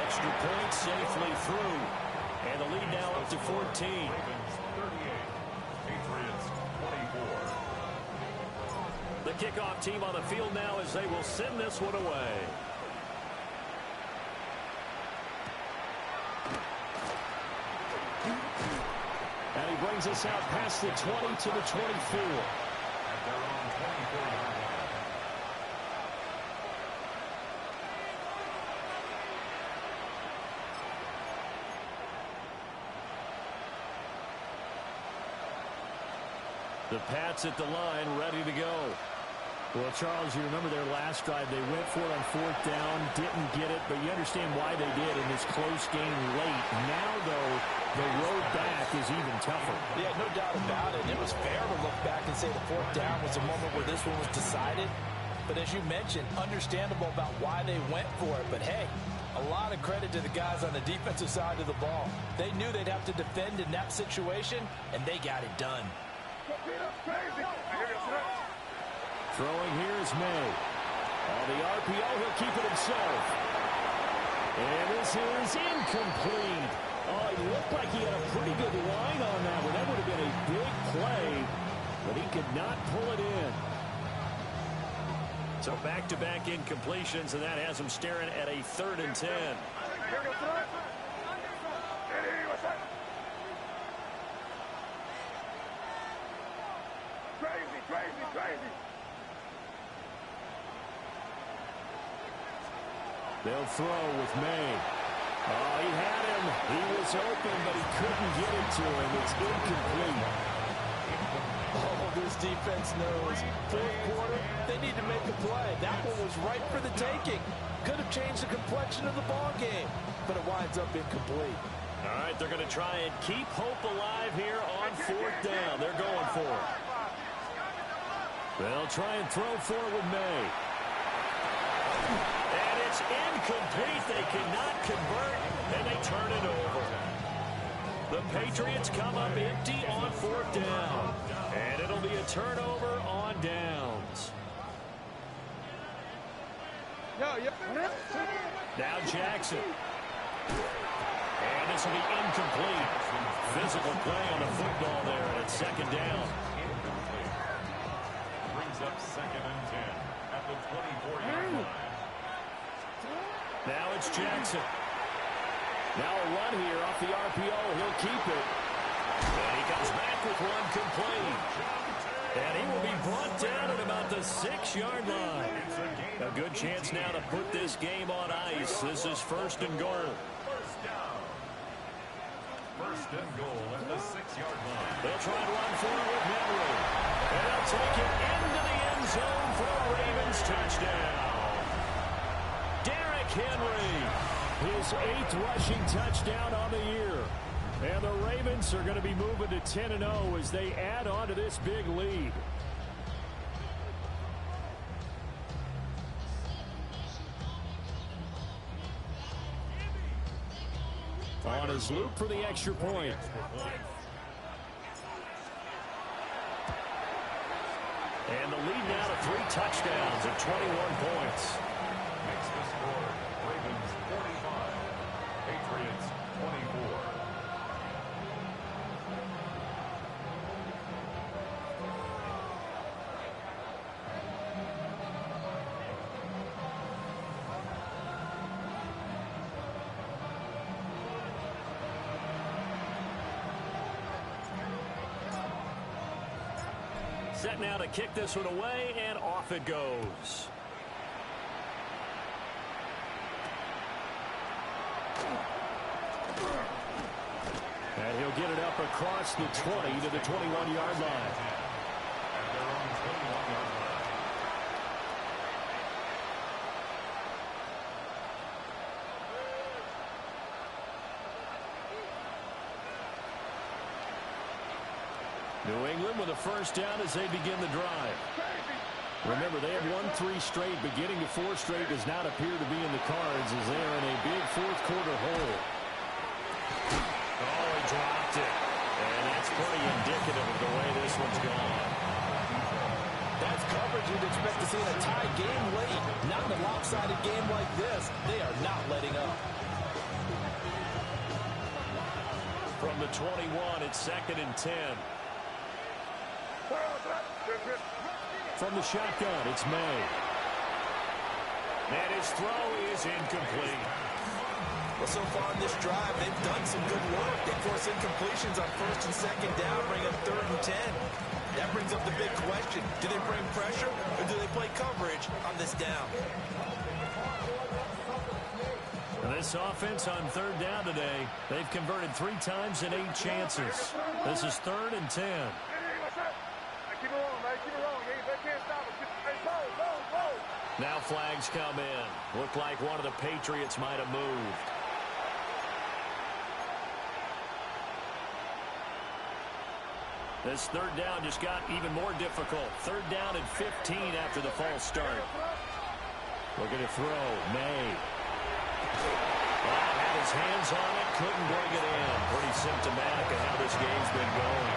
Extra point safely through. And the lead now up to 14. Ravens 38. Patriots 24. The kickoff team on the field now as they will send this one away. And he brings us out past the 20 to the 24. At their own 24-yard line. The Pats at the line, ready to go. Well, Charles, you remember their last drive. They went for it on 4th down, didn't get it, but you understand why they did in this close game late. Now, though, the road back is even tougher. Yeah, no doubt about it. It was fair to look back and say the 4th down was a moment where this one was decided. But as you mentioned, understandable about why they went for it. But, hey, a lot of credit to the guys on the defensive side of the ball. They knew they'd have to defend in that situation, and they got it done. Throwing here is May. On the RPO, he'll keep it himself. And this is incomplete. Oh, it looked like he had a pretty good line on that one. That would have been a big play, but he could not pull it in. So back-to-back incompletions, and that has him staring at a 3rd and 10. They'll throw with May. Oh, he had him. He was open, but he couldn't get it to him. It's incomplete. Oh, this defense knows. 4th quarter, they need to make a play. That one was right for the taking. Could have changed the complexion of the ball game, but it winds up incomplete. All right, they're going to try and keep hope alive here on 4th down. They're going for it. They'll try and throw for it with May. And it's incomplete. They cannot convert, and they turn it over. The Patriots come up empty on 4th down. And it'll be a turnover on downs. Now Jackson. And this will be incomplete. Physical play on the football there, and it's 2nd down. Brings up 2nd and 10 at the 24-yard line. Now it's Jackson. Now a run here off the RPO. He'll keep it. And he comes back with one complete. And he will be brought down at about the 6-yard line. A good chance now to put this game on ice. This is 1st and goal. First and goal at the 6-yard line. They'll try and run for it with Henry. And they'll take it into the end zone for a Ravens touchdown. Derrick Henry, his 8th rushing touchdown on the year. And the Ravens are going to be moving to 10-0 as they add on to this big lead. On his loop for the extra point. And the lead now to 3 touchdowns at 21 points. Makes the score Ravens 45, Patriots 24. Set now to kick this one away, and off it goes. And he'll get it up across the 20 to the 21-yard line. At their own 21-yard line. New England with a 1st down as they begin the drive. Remember, they have won 3 straight, but getting to 4 straight does not appear to be in the cards as they are in a big 4th quarter hole. Oh, he dropped it. And that's pretty indicative of the way this one's gone. That's coverage you'd expect to see in a tie game late. Not in a lopsided game like this. They are not letting up. From the 21, it's 2nd and 10. From the shotgun, it's May. And his throw is incomplete. Well, so far in this drive, they've done some good work. They force incompletions on 1st and 2nd down, bring up 3rd and 10. That brings up the big question. Do they bring pressure, or do they play coverage on this down? This offense on 3rd down today, they've converted 3 times in 8 chances. This is 3rd and 10. Keep it rolling, man. Keep it rolling. They can't stop it. Hey, go. Now flags come in. Looked like one of the Patriots might have moved. This third down just got even more difficult. Third down and 15 after the false start. Looking to throw. May. Had his hands on it. Couldn't bring it in. Pretty symptomatic of how this game's been going.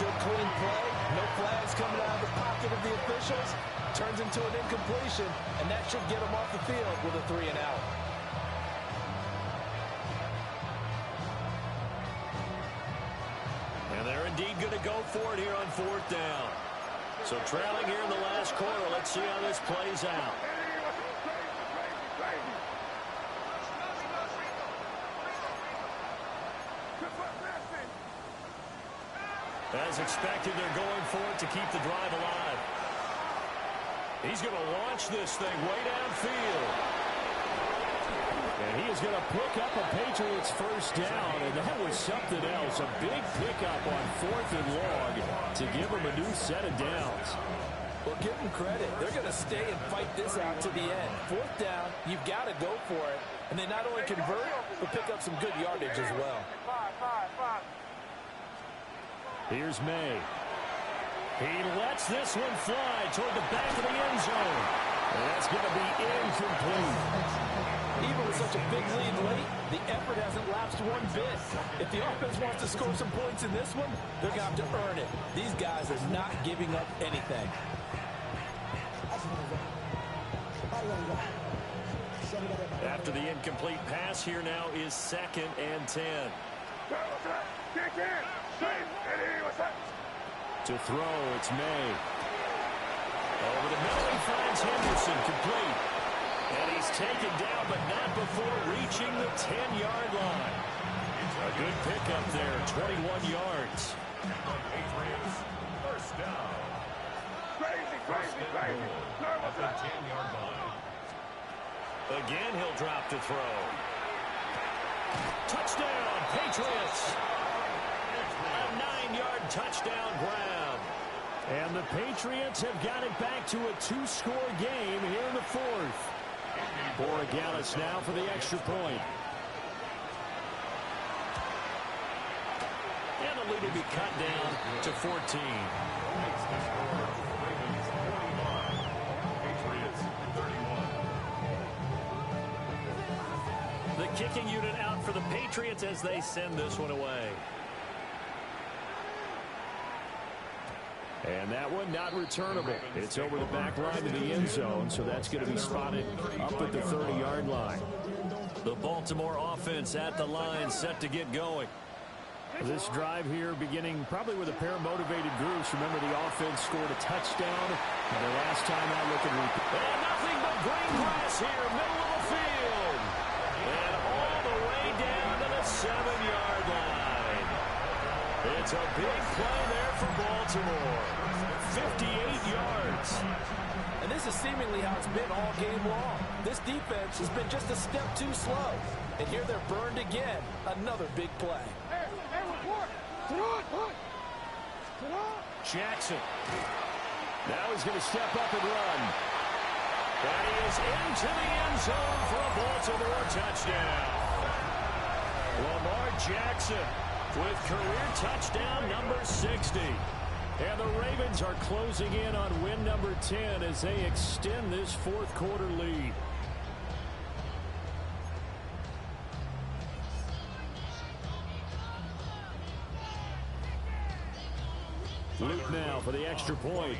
Good clean play. No flags coming out of the pocket of the officials. Turns into an incompletion, and that should get him off the field with a 3 and out. And they're indeed going to go for it here on fourth down. So trailing here in the last quarter. Let's see how this plays out. As expected, they're going for it to keep the drive alive. He's going to launch this thing way downfield. And he is going to pick up a Patriots first down, and that was something else. A big pickup on fourth and long to give him a new set of downs. Well, give them credit. They're going to stay and fight this out to the end. Fourth down, you've got to go for it. And they not only convert, but pick up some good yardage as well. Here's May. He lets this one fly toward the back of the end zone. And that's going to be incomplete. Even with such a big lead late, the effort hasn't lapsed one bit. If the offense wants to score some points in this one, they're going to have to earn it. These guys are not giving up anything. After the incomplete pass, here now is 2nd and 10. To throw, it's May. Over the middle, he finds Henderson, complete. And he's taken down, but not before reaching the 10-yard line. A good pickup there, 21 yards. First down. Crazy. At the 10-yard line. Again, he'll drop to throw. Touchdown, Patriots. A 9-yard touchdown grab. And the Patriots have got it back to a 2-score game here in the fourth. Borregales now for the extra point. And the lead will be cut down to 14. The kicking unit out for the Patriots as they send this one away. And that one not returnable. It's over the back line to the end zone, so that's going to be spotted up at the 30-yard line. The Baltimore offense at the line, set to get going. This drive here beginning probably with a pair of motivated groups. Remember, the offense scored a touchdown the last time I look at it. And nothing but green grass here, middle of the field. And all the way down to the 7-yard line. It's a big play there for Baltimore. 58 yards. And this is seemingly how it's been all game long. This defense has been just a step too slow. And here they're burned again. Another big play. Jackson. Now he's going to step up and run. And he is into the end zone for a Baltimore touchdown. Lamar Jackson with career touchdown number 60. And the Ravens are closing in on win number 10 as they extend this fourth quarter lead. Luke now for the extra point.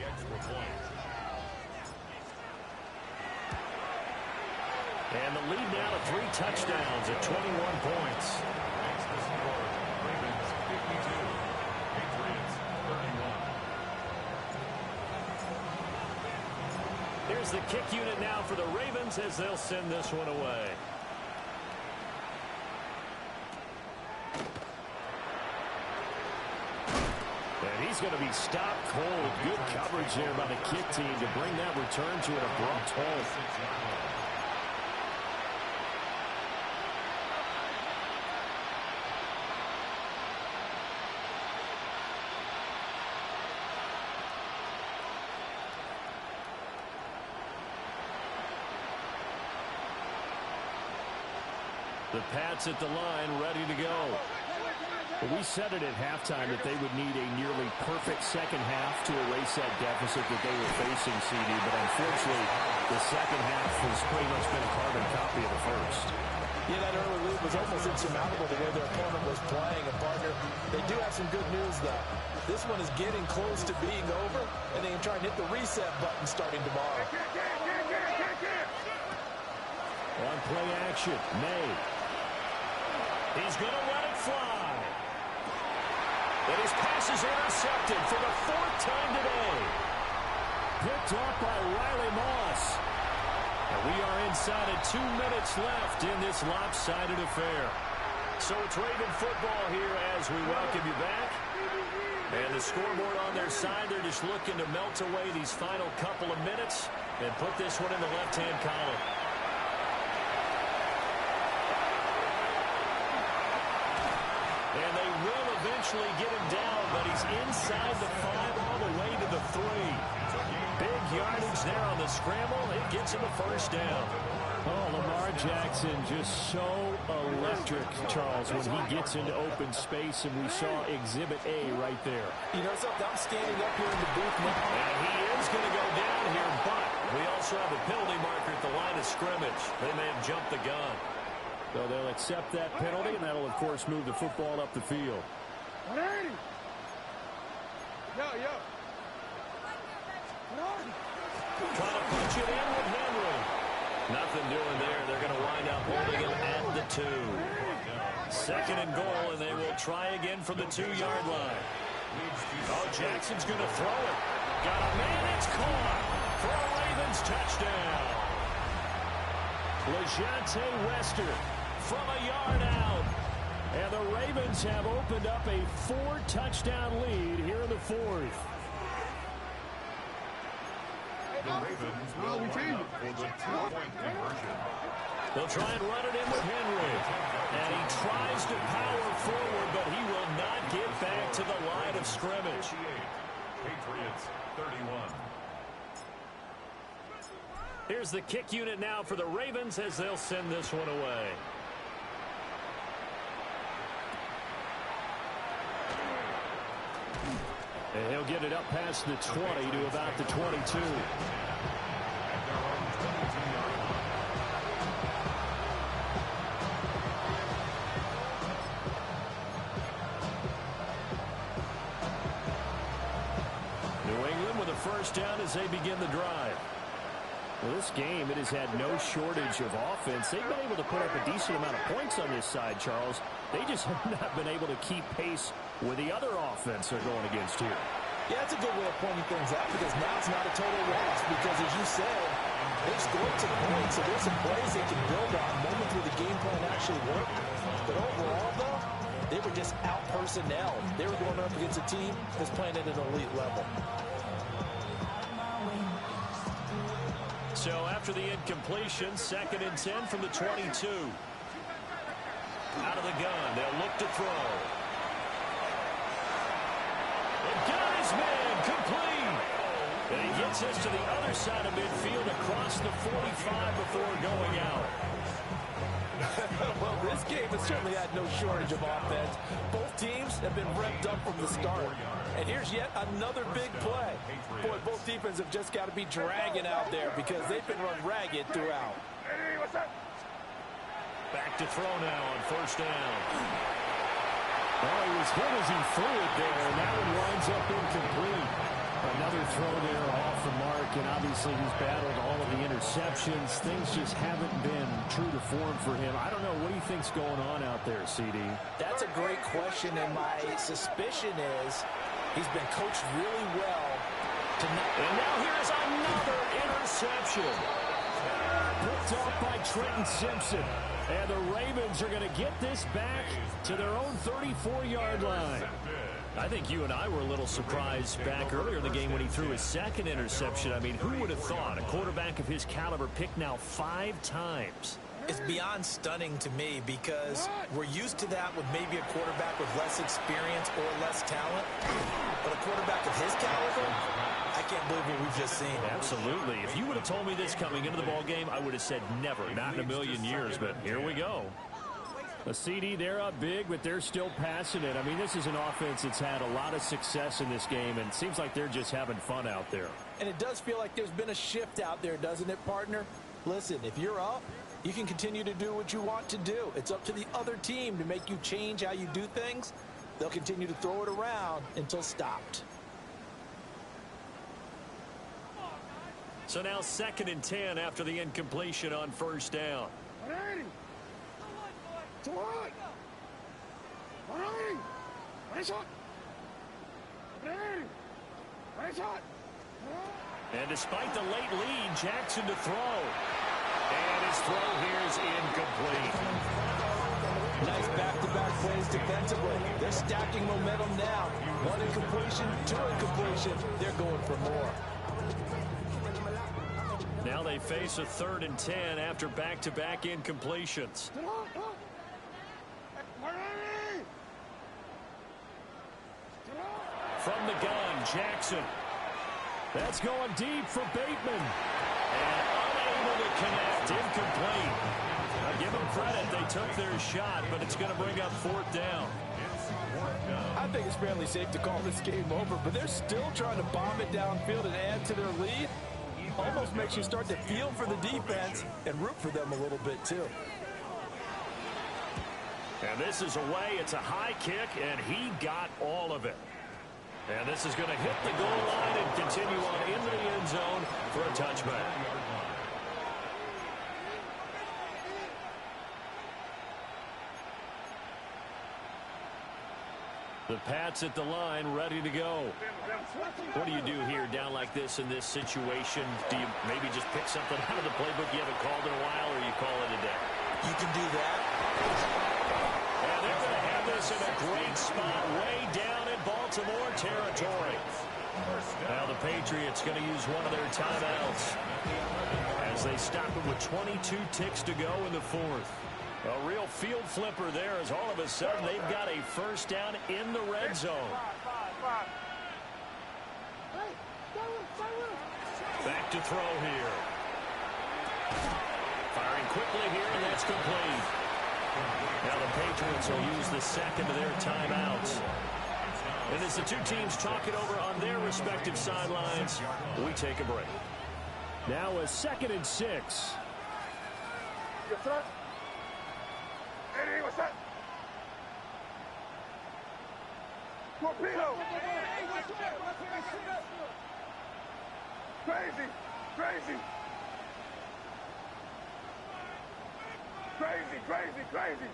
And the lead now to 3 touchdowns at 21 points. Ravens 52, Patriots 31. Here's the kick unit now for the Ravens as they'll send this one away. And he's going to be stopped cold. Good coverage there by the kick team to bring that return to an abrupt halt. The Pats at the line, ready to go. Well, we said it at halftime that they would need a nearly perfect second half to erase that deficit that they were facing, CD. But unfortunately, the second half has pretty much been a carbon copy of the first. Yeah, that early lead was almost insurmountable the way their opponent was playing. And, partner, they do have some good news, though. This one is getting close to being over, and they can try and hit the reset button starting tomorrow. On play action, May. He's going to let it fly. And his pass is intercepted for the 4th time today. Picked off by Riley Moss. And we are inside of 2 minutes left in this lopsided affair. So it's Raven football here as we welcome you back. And the scoreboard on their side, they're just looking to melt away these final couple of minutes and put this one in the left-hand column. And they will eventually get him down, but he's inside the 5 all the way to the 3. Big yardage there on the scramble. It gets him a first down. Oh, Lamar Jackson just so electric, Charles, when he gets into open space, and we saw Exhibit A right there. You know something? I'm standing up here in the booth now. And he is going to go down here, but we also have a penalty marker at the line of scrimmage. They may have jumped the gun. So they'll accept that penalty, and that'll, of course, move the football up the field. 180. Yo. Trying to punch it in with Henry. Nothing doing there. They're going to wind up holding him at the 2. 2nd and goal, and they will try again from the 2-yard line. Oh, Jackson's going to throw it. Got a man. It's caught for a Ravens touchdown. LeJonte Wester from a yard out. And the Ravens have opened up a 4-touchdown lead here in the 4th. The Ravens will line up for the 2-point conversion. They'll try and run it in with Henry. And he tries to power forward, but he will not get back to the line of scrimmage. Patriots 31. Here's the kick unit now for the Ravens as they'll send this one away. And he'll get it up past the 20 to about the 22. New England with a first down as they begin the drive. Well, this game, it has had no shortage of offense. They've been able to put up a decent amount of points on this side, Charles. They just have not been able to keep pace with the other offense they're going against here. Yeah, that's a good way of pointing things out because now it's not a total loss because, as you said, they've scored some points, so there's some plays they can build on moments where the game plan actually worked. But overall, though, they were just out-personnel. They were going up against a team that's playing at an elite level. So after the incompletion, 2nd and 10 from the 22. Out of the gun, they'll look to throw. And got his man complete. And he gets us to the other side of midfield across the 45 before going out. Well, this game has certainly had no shortage of offense. Both teams have been revved up from the start. And here's yet another big play. Boy, both defenses have just got to be dragging out there because they've been run ragged throughout. Hey, what's up? Back to throw now on first down. Well, he was hit as he threw it there, and that one winds up incomplete. Another throw there off the mark, and obviously he's battled all of the interceptions. Things just haven't been true to form for him. I don't know. What do you think's going on out there, CD? That's a great question, and my suspicion is he's been coached really well tonight. And now here's another interception. Picked off by Trenton Simpson. And the Ravens are going to get this back to their own 34-yard line. I think you and I were a little surprised back earlier in the game when he threw his 2nd interception. I mean, who would have thought a quarterback of his caliber picked now 5 times? It's beyond stunning to me because we're used to that with maybe a quarterback with less experience or less talent. But a quarterback of his caliber, I can't believe what we've just seen. Absolutely. If you would have told me this coming into the ball game, I would have said never, not in a million years. But here we go. A CD, they're up big, but they're still passing it. I mean, this is an offense that's had a lot of success in this game, and it seems like they're just having fun out there. And it does feel like there's been a shift out there, doesn't it, partner? Listen, if you're up, you can continue to do what you want to do. It's up to the other team to make you change how you do things. They'll continue to throw it around until stopped. So now 2nd and 10 after the incompletion on first down. And despite the late lead, Jackson to throw. And his throw here is incomplete. Nice back-to-back plays defensively. They're stacking momentum now. 1 incompletion, 2 incompletion. They're going for more. Now they face a 3rd and 10 after back-to-back incompletions. From the gun, Jackson. That's going deep for Bateman. And unable to connect, incomplete. Now give them credit, they took their shot, but it's going to bring up 4th down. I think it's fairly safe to call this game over, but they're still trying to bomb it downfield and add to their lead. Almost makes you start to feel for the defense and root for them a little bit, too. And this is away. It's a high kick, and he got all of it. And this is going to hit the goal line and continue on into the end zone for a touchback. The Pats at the line, ready to go. What do you do here down like this in this situation? Do you maybe just pick something out of the playbook you haven't called in a while, or you call it a day? You can do that. And they're going to have this in a great spot way down in Baltimore territory. Now the Patriots going to use one of their timeouts as they stop it with 22 ticks to go in the 4th. A real field flipper there as all of a sudden they've got a first down in the red zone. Back to throw here. Firing quickly here, and that's complete. Now the Patriots will use the 2nd of their timeouts. And as the two teams talk it over on their respective sidelines, we take a break. Now a 2nd and 6. Yes, sir. Eddie, what's that? Torpedo! Crazy! Crazy! Crazy, crazy, crazy!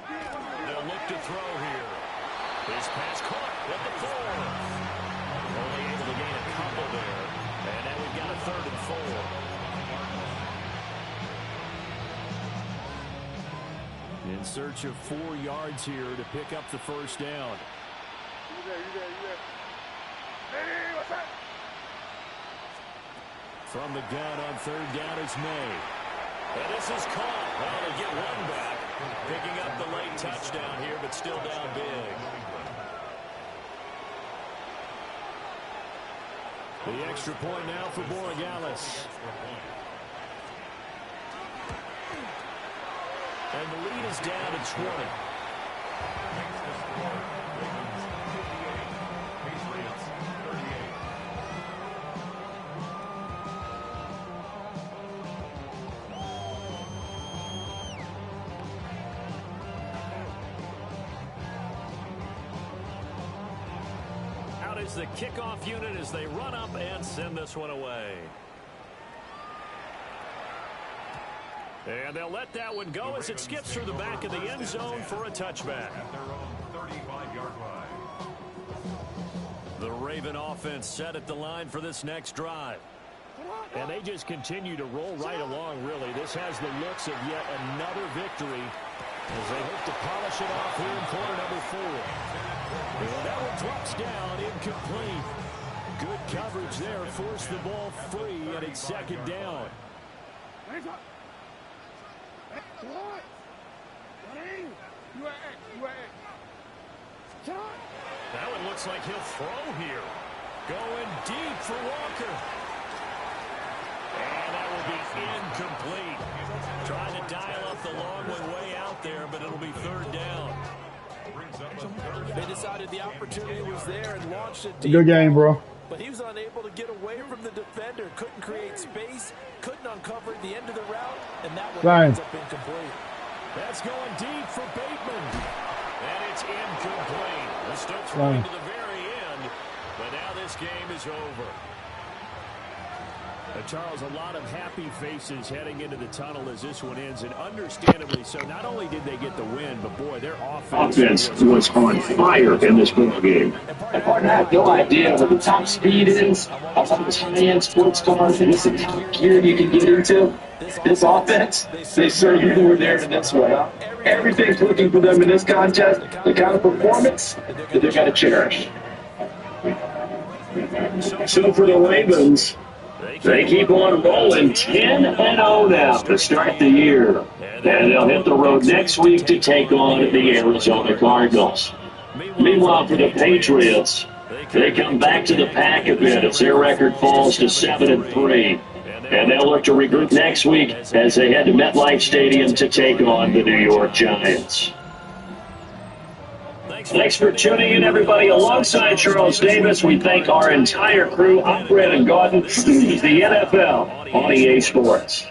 They'll look to throw here. His pass caught at the 4. Only able to gain a couple there. And now we've got a 3rd and 4. In search of 4 yards here to pick up the first down. You there. Hey, what's that? From the gun on 3rd down is May. And this is caught. Well, they get one back. Picking up the late touchdown here, but still down big. The extra point now for Borregales. And the lead is down to 20. Out is the kickoff unit as they run up and send this one away. And they'll let that one go as it skips through the back of the end zone for a touchback. At their own 35-yard line. The Raven offense set at the line for this next drive. And they just continue to roll right along, really. This has the looks of yet another victory as they hope to polish it off here in quarter number 4. And that one drops down, incomplete. Good coverage there, forced the ball free, and it's 2nd down. That one looks like he'll throw here. Going deep for Walker. And that will be incomplete. Trying to dial up the long one way out there, but it'll be third down. They decided the opportunity was there and launched it. Good game, bro. But he was unable to get away from the defender. Couldn't create space. Couldn't uncover the end of the route. And that one ends up incomplete. That's going deep for Bateman. And it's incomplete. The Stokes running to the very end. But now this game is over. Charles, a lot of happy faces heading into the tunnel as this one ends, and understandably so. Not only did they get the win, but boy, their offense was on fire in this ball game. And partner, I have no idea what the top speed is, how much high-end sports cars, and this is how gear you can get into. This offense, they certainly were there in this one. Everything's looking for them in this contest, the kind of performance that they've got to cherish. So for the Ravens, they keep on rolling 10-0 now to start the year. And they'll hit the road next week to take on the Arizona Cardinals. Meanwhile, for the Patriots, they come back to the pack a bit as their record falls to 7-3. And they'll look to regroup next week as they head to MetLife Stadium to take on the New York Giants. Thanks for tuning in, everybody. Alongside Charles Davis, we thank our entire crew, I'm Brandon Gaudin, the NFL on EA Sports.